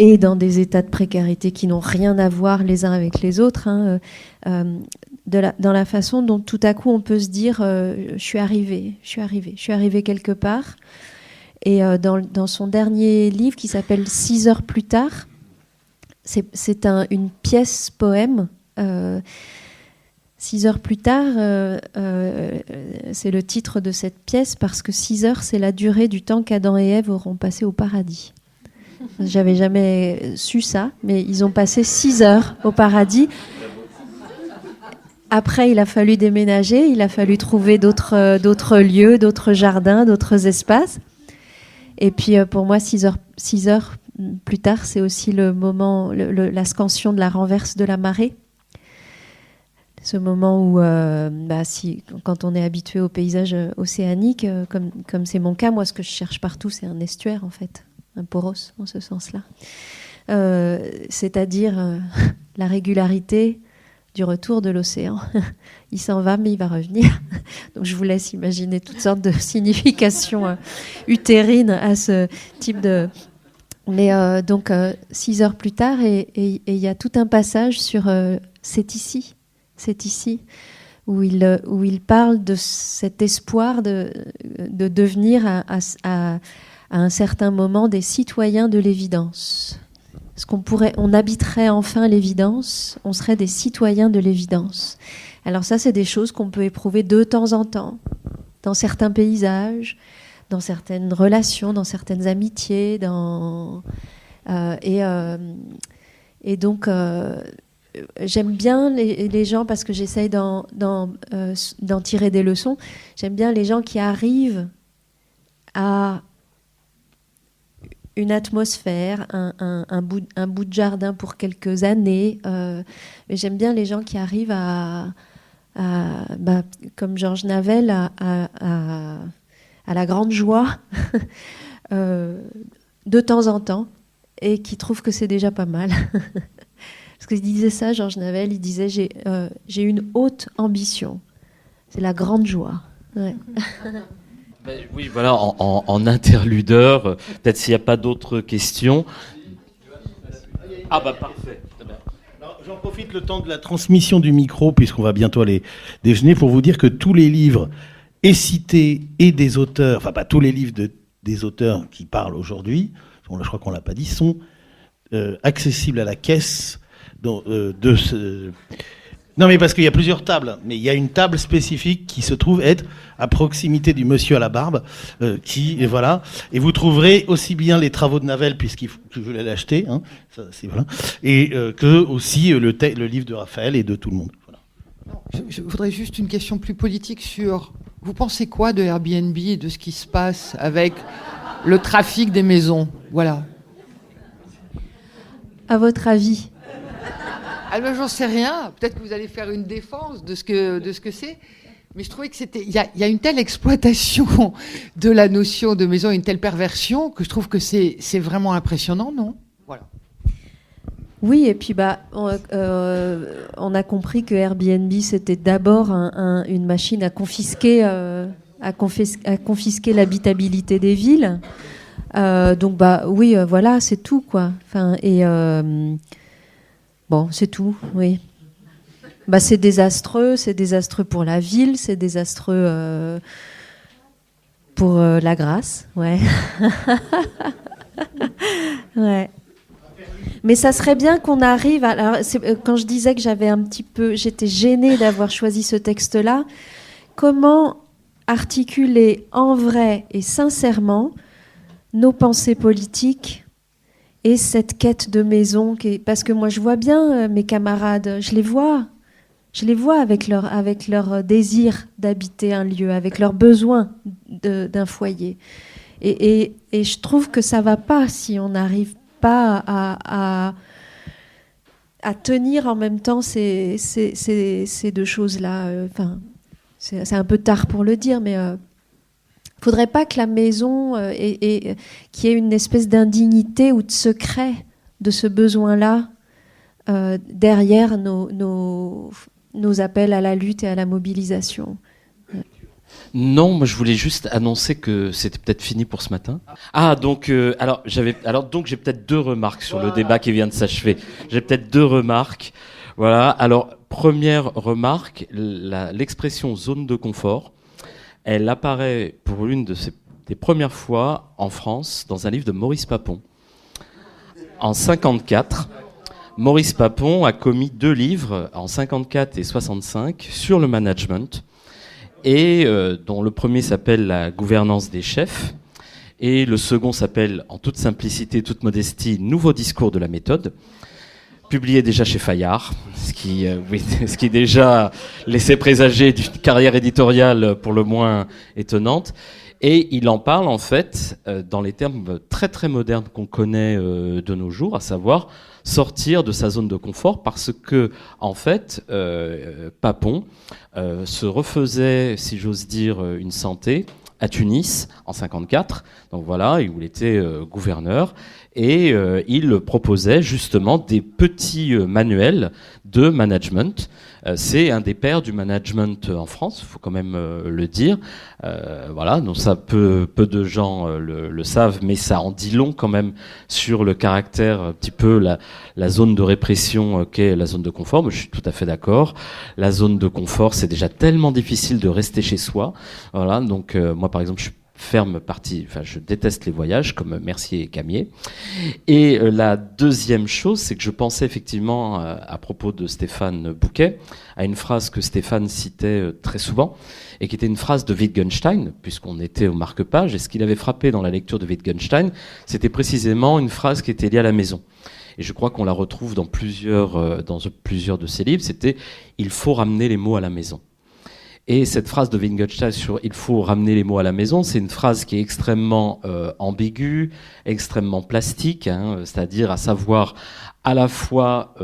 et dans des états de précarité qui n'ont rien à voir les uns avec les autres, dans la façon dont tout à coup on peut se dire je suis arrivé quelque part. Et dans son dernier livre qui s'appelle 6 heures plus tard, c'est une pièce poème. 6 heures plus tard, c'est le titre de cette pièce, parce que 6 heures, c'est la durée du temps qu'Adam et Ève auront passé au paradis. J'avais jamais su ça, mais ils ont passé 6 heures au paradis. Après, il a fallu déménager, il a fallu trouver d'autres lieux, d'autres jardins, d'autres espaces. Et puis pour moi, 6 heures plus tard, c'est aussi le moment, la scansion de la renverse de la marée. Ce moment où, quand on est habitué au paysage océanique, comme c'est mon cas, moi, ce que je cherche partout, c'est un estuaire, en fait, un poros, en ce sens-là. C'est-à-dire la régularité du retour de l'océan. Il s'en va, mais il va revenir. Donc je vous laisse imaginer toutes sortes de significations utérines à ce type de... Mais donc 6 heures plus tard, et il y a tout un passage sur c'est ici, où il parle de cet espoir de devenir à un certain moment des citoyens de l'évidence. On habiterait enfin l'évidence, on serait des citoyens de l'évidence. Alors ça, c'est des choses qu'on peut éprouver de temps en temps, dans certains paysages, dans certaines relations, dans certaines amitiés, et donc j'aime bien les gens, parce que j'essaye d'en tirer des leçons. J'aime bien les gens qui arrivent à une atmosphère, un bout de jardin pour quelques années. Mais j'aime bien les gens qui arrivent comme Georges Navel, à la grande joie de temps en temps, et qui trouvent que c'est déjà pas mal. Parce qu'il disait ça, Georges Navel, il disait j'ai une haute ambition, C'est la grande joie. Ouais. Ben, oui, voilà, en interludeur, peut-être s'il n'y a pas d'autres questions. Ah bah parfait. Alors, j'en profite le temps de la transmission du micro, puisqu'on va bientôt aller déjeuner, pour vous dire que tous les livres et cités et des auteurs, enfin pas tous les livres des auteurs qui parlent aujourd'hui, je crois qu'on ne l'a pas dit, sont accessibles à la caisse de ce... Non, mais parce qu'il y a plusieurs tables, mais il y a une table spécifique qui se trouve être à proximité du monsieur à la barbe, et voilà. Et vous trouverez aussi bien les travaux de Navel, puisqu'il je voulais l'acheter, hein, ça, voilà, et que aussi le livre de Raphaël et de tout le monde. Voilà. Je voudrais juste une question plus politique sur... Vous pensez quoi de Airbnb et de ce qui se passe avec le trafic des maisons? Voilà. À votre avis? Ah ben, j'en sais rien. Peut-être que vous allez faire une défense de ce que c'est. Mais je trouvais que c'était... Il y a une telle exploitation de la notion de maison, une telle perversion, que je trouve que c'est vraiment impressionnant, non? Voilà. Oui, et puis on a compris que Airbnb, c'était d'abord une machine à confisquer l'habitabilité des villes. Donc oui, voilà, c'est tout, quoi. Enfin, bon, c'est tout, oui. C'est désastreux pour la ville, c'est désastreux pour la grâce, ouais. Ouais. Mais ça serait bien qu'on arrive à... Alors, quand je disais que j'étais gênée d'avoir choisi ce texte-là, comment articuler en vrai et sincèrement nos pensées politiques et cette quête de maison parce que moi je vois bien mes camarades, je les vois avec leur désir d'habiter un lieu, avec leur besoin d'un foyer. Et je trouve que ça va pas si on n'arrive pas à tenir en même temps ces deux choses-là. C'est un peu tard pour le dire, mais faudrait pas que la maison qu'il y ait une espèce d'indignité ou de secret de ce besoin-là derrière nos appels à la lutte et à la mobilisation. Non, moi je voulais juste annoncer que c'était peut-être fini pour ce matin. Ah donc j'ai peut-être deux remarques sur le débat qui vient de s'achever. J'ai peut-être deux remarques. Voilà. Alors première remarque, l'expression zone de confort, elle apparaît pour l'une des premières fois en France dans un livre de Maurice Papon. En 54, Maurice Papon a commis 2 livres en 54 et 65 sur le management. Et dont le premier s'appelle La gouvernance des chefs, et le second s'appelle, en toute simplicité, toute modestie, Nouveau discours de la méthode, publié déjà chez Fayard, ce qui déjà laissait présager d'une carrière éditoriale pour le moins étonnante. Et il en parle en fait dans les termes très très modernes qu'on connaît de nos jours, à savoir sortir de sa zone de confort, parce que en fait Papon se refaisait, si j'ose dire, une santé à Tunis en 54, donc voilà, où il était gouverneur, et il proposait justement des petits manuels de management. C'est un des pères du management en France, il faut quand même le dire. Voilà, donc ça peu de gens le savent, mais ça en dit long quand même sur le caractère, un petit peu la zone de répression qu'est la zone de confort. Mais je suis tout à fait d'accord. La zone de confort, c'est déjà tellement difficile de rester chez soi. Voilà, donc moi par exemple, je suis ferme partie, je déteste les voyages comme Mercier et Camier. Et la deuxième chose, c'est que je pensais effectivement à propos de Stéphane Bouquet à une phrase que Stéphane citait très souvent et qui était une phrase de Wittgenstein, puisqu'on était au marque-page, et ce qu'il avait frappé dans la lecture de Wittgenstein, c'était précisément une phrase qui était liée à la maison. Et je crois qu'on la retrouve dans plusieurs de ses livres, c'était « il faut ramener les mots à la maison ». Et cette phrase de Wittgenstein sur « il faut ramener les mots à la maison », c'est une phrase qui est extrêmement ambiguë, extrêmement plastique, c'est-à-dire à savoir à la fois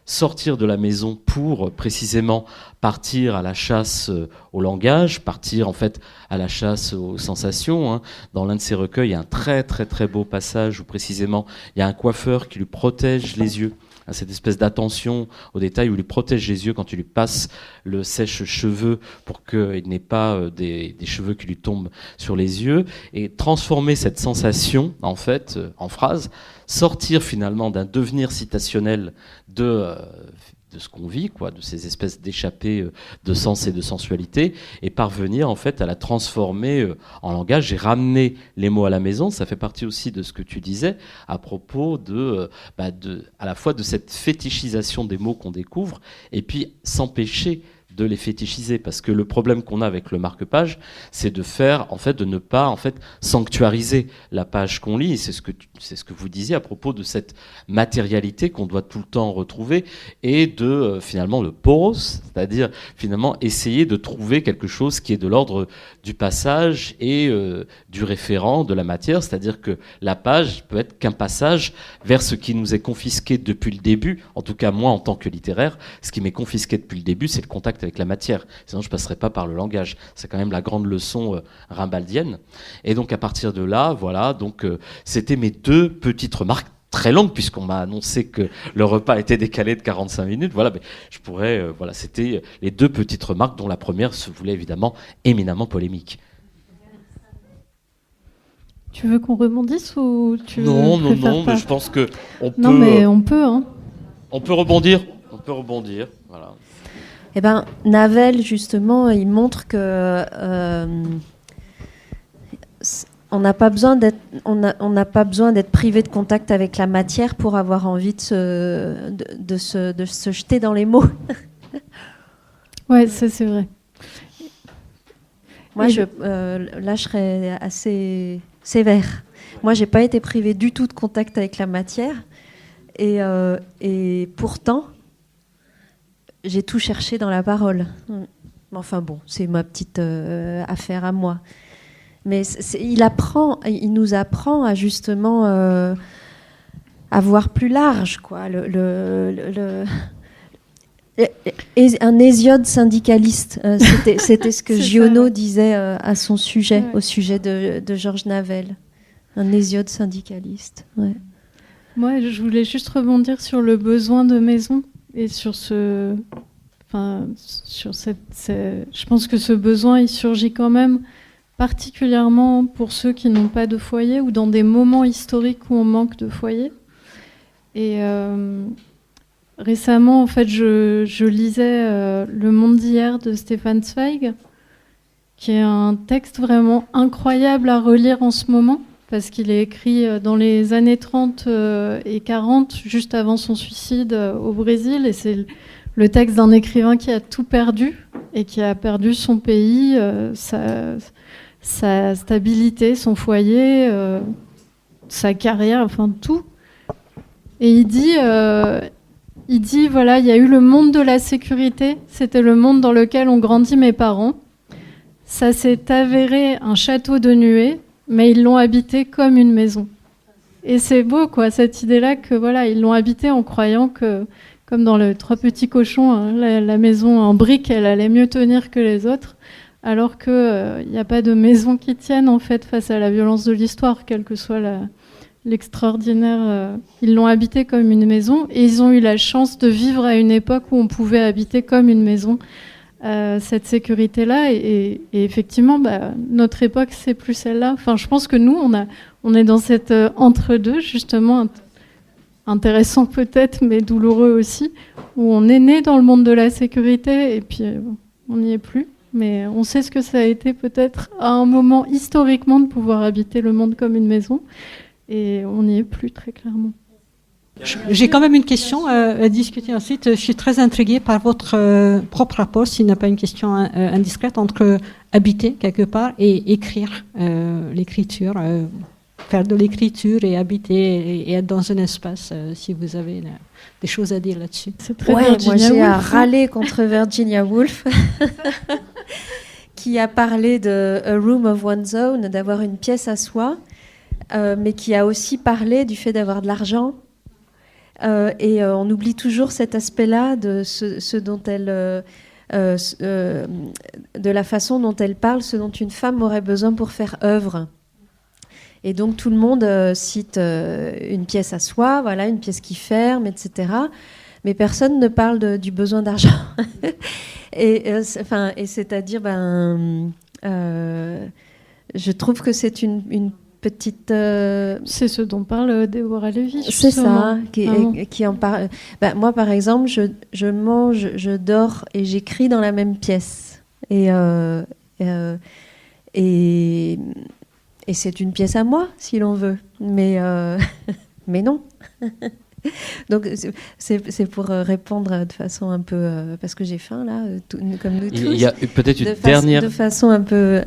sortir de la maison pour précisément partir à la chasse au langage, partir en fait à la chasse aux sensations. Dans l'un de ses recueils, il y a un très très très beau passage où précisément il y a un coiffeur qui lui protège les yeux à cette espèce d'attention aux détails, où il lui protège les yeux quand il lui passe le sèche-cheveux pour qu'il n'ait pas des cheveux qui lui tombent sur les yeux, et transformer cette sensation, en fait, en phrase, sortir finalement d'un devenir citationnel de ce qu'on vit, quoi, de ces espèces d'échappées de sens et de sensualité, et parvenir en fait à la transformer en langage et ramener les mots à la maison. Ça fait partie aussi de ce que tu disais à propos à la fois de cette fétichisation des mots qu'on découvre, et puis s'empêcher de les fétichiser, parce que le problème qu'on a avec le marque-page, c'est de ne pas sanctuariser la page qu'on lit. Et c'est ce que vous disiez à propos de cette matérialité qu'on doit tout le temps retrouver, et de finalement le poros, c'est-à-dire finalement essayer de trouver quelque chose qui est de l'ordre du passage et du référent, de la matière, c'est-à-dire que la page peut être qu'un passage vers ce qui nous est confisqué depuis le début. En tout cas, moi, en tant que littéraire, ce qui m'est confisqué depuis le début, c'est le contact avec la matière. Sinon, je ne passerai pas par le langage. C'est quand même la grande leçon rimbaldienne. Et donc, à partir de là, voilà, donc c'était mes deux petites remarques très longues, puisqu'on m'a annoncé que le repas était décalé de 45 minutes. Voilà, mais je pourrais, c'était les deux petites remarques, dont la première se voulait évidemment éminemment polémique. Tu veux qu'on rebondisse ou tu Non, pas mais je pense que on peut. Non, mais on peut, hein. On peut rebondir. Voilà. Eh ben, Navel, justement, il montre que on n'a pas besoin d'être privé de contact avec la matière pour avoir envie de se jeter dans les mots. Ouais, ça c'est vrai. Moi, là, je serais assez sévère. Moi, j'ai pas été privée du tout de contact avec la matière, et pourtant, j'ai tout cherché dans la parole. Enfin bon, c'est ma petite affaire à moi. Mais il nous apprend à justement à voir plus large, quoi. Un Hésiode syndicaliste, c'était ce que Giono disait à son sujet, au sujet de Georges Navel. Un Hésiode syndicaliste. Ouais. Moi, je voulais juste rebondir sur le besoin de maison et sur je pense que ce besoin, il surgit quand même particulièrement pour ceux qui n'ont pas de foyer ou dans des moments historiques où on manque de foyer. Et récemment, en fait, je lisais Le Monde d'hier de Stefan Zweig, qui est un texte vraiment incroyable à relire en ce moment, parce qu'il est écrit dans les années 30 et 40, juste avant son suicide au Brésil, et c'est le texte d'un écrivain qui a tout perdu, et qui a perdu son pays, sa stabilité, son foyer, sa carrière, enfin tout. Et il dit, voilà, il y a eu le monde de la sécurité, c'était le monde dans lequel ont grandi mes parents. Ça s'est avéré un château de nuée, mais ils l'ont habité comme une maison. Et c'est beau, quoi, cette idée-là que voilà, ils l'ont habité en croyant que, comme dans le Trois petits cochons, hein, la maison en briques, elle allait mieux tenir que les autres, alors qu'il n'y a pas de maison qui tienne en fait face à la violence de l'histoire, quelle que soit l'extraordinaire. Ils l'ont habité comme une maison, et ils ont eu la chance de vivre à une époque où on pouvait habiter comme une maison cette sécurité-là. Et effectivement, notre époque, c'est plus celle-là. Enfin, je pense que nous, on est dans cet entre-deux, justement, intéressant peut-être, mais douloureux aussi, où on est né dans le monde de la sécurité, et puis on n'y est plus. Mais on sait ce que ça a été peut-être à un moment historiquement de pouvoir habiter le monde comme une maison. Et on n'y est plus très clairement. J'ai quand même une question à discuter ensuite. Je suis très intriguée par votre propre rapport, s'il n'est pas une question indiscrète, entre habiter quelque part et écrire, l'écriture, faire de l'écriture et habiter et être dans un espace, si vous avez des choses à dire là-dessus. C'est très moi j'ai à râler contre Virginia Woolf, qui a parlé de A Room of One's Own, d'avoir une pièce à soi, mais qui a aussi parlé du fait d'avoir de l'argent. Et on oublie toujours cet aspect-là de ce dont elle, de la façon dont elle parle, ce dont une femme aurait besoin pour faire œuvre. Et donc tout le monde cite une pièce à soi, voilà, une pièce qui ferme, etc. Mais personne ne parle du besoin d'argent. et c'est-à-dire, je trouve que c'est une petite... C'est ce dont parle Déborah Lévy. C'est ça, qui en parle. Moi, par exemple, je mange, je dors et j'écris dans la même pièce. Et c'est une pièce à moi, si l'on veut. Mais non. Donc, c'est pour répondre de façon un peu... parce que j'ai faim, là, comme nous tous. Il y a peut-être une dernière... De façon un peu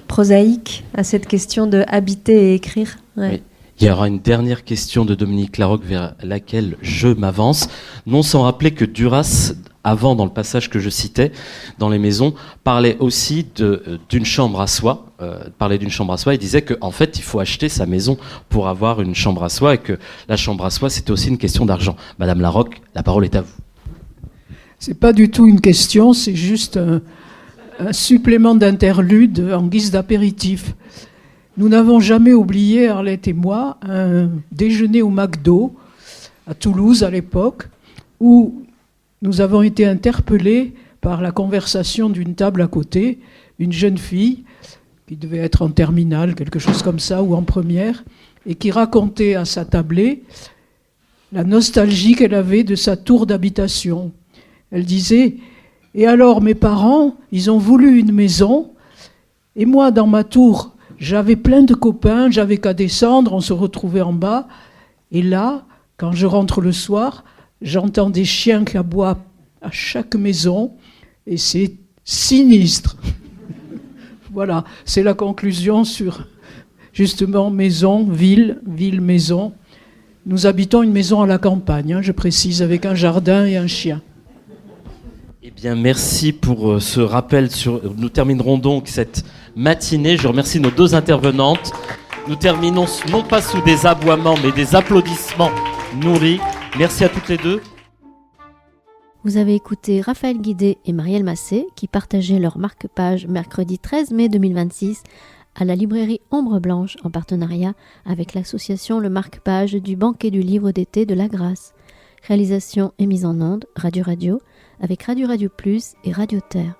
prosaïque à cette question de habiter et écrire. Ouais. Oui. Il y aura une dernière question de Dominique Larocque vers laquelle je m'avance. Non sans rappeler que Duras, avant, dans le passage que je citais, dans les maisons, parlait aussi d'une chambre à soi. Il disait qu'en fait, il faut acheter sa maison pour avoir une chambre à soi et que la chambre à soi, c'était aussi une question d'argent. Madame Larocque, la parole est à vous. C'est pas du tout une question, c'est juste un supplément d'interlude en guise d'apéritif. Nous n'avons jamais oublié, Arlette et moi, un déjeuner au McDo à Toulouse à l'époque, où nous avons été interpellés par la conversation d'une table à côté, une jeune fille qui devait être en terminale, quelque chose comme ça, ou en première, et qui racontait à sa tablée la nostalgie qu'elle avait de sa tour d'habitation. Elle disait « Et alors, mes parents, ils ont voulu une maison, et moi, dans ma tour, j'avais plein de copains, j'avais qu'à descendre, on se retrouvait en bas, et là, quand je rentre le soir, j'entends des chiens qui aboient à chaque maison, et c'est sinistre. » Voilà, c'est la conclusion sur, justement, maison, ville, maison. Nous habitons une maison à la campagne, je précise, avec un jardin et un chien. Eh bien, merci pour ce rappel. Nous terminerons donc cette matinée. Je remercie nos deux intervenantes. Nous terminons non pas sous des aboiements, mais des applaudissements nourris. Merci à toutes les deux. Vous avez écouté Raphaël Guidé et Marielle Massé qui partageaient leur marque-page mercredi 13 mai 2026 à la librairie Ombre Blanche en partenariat avec l'association Le Marque-Page du Banquet du Livre d'été de la Grâce. Réalisation et mise en onde, Radio avec Radio Plus et Radio Terre.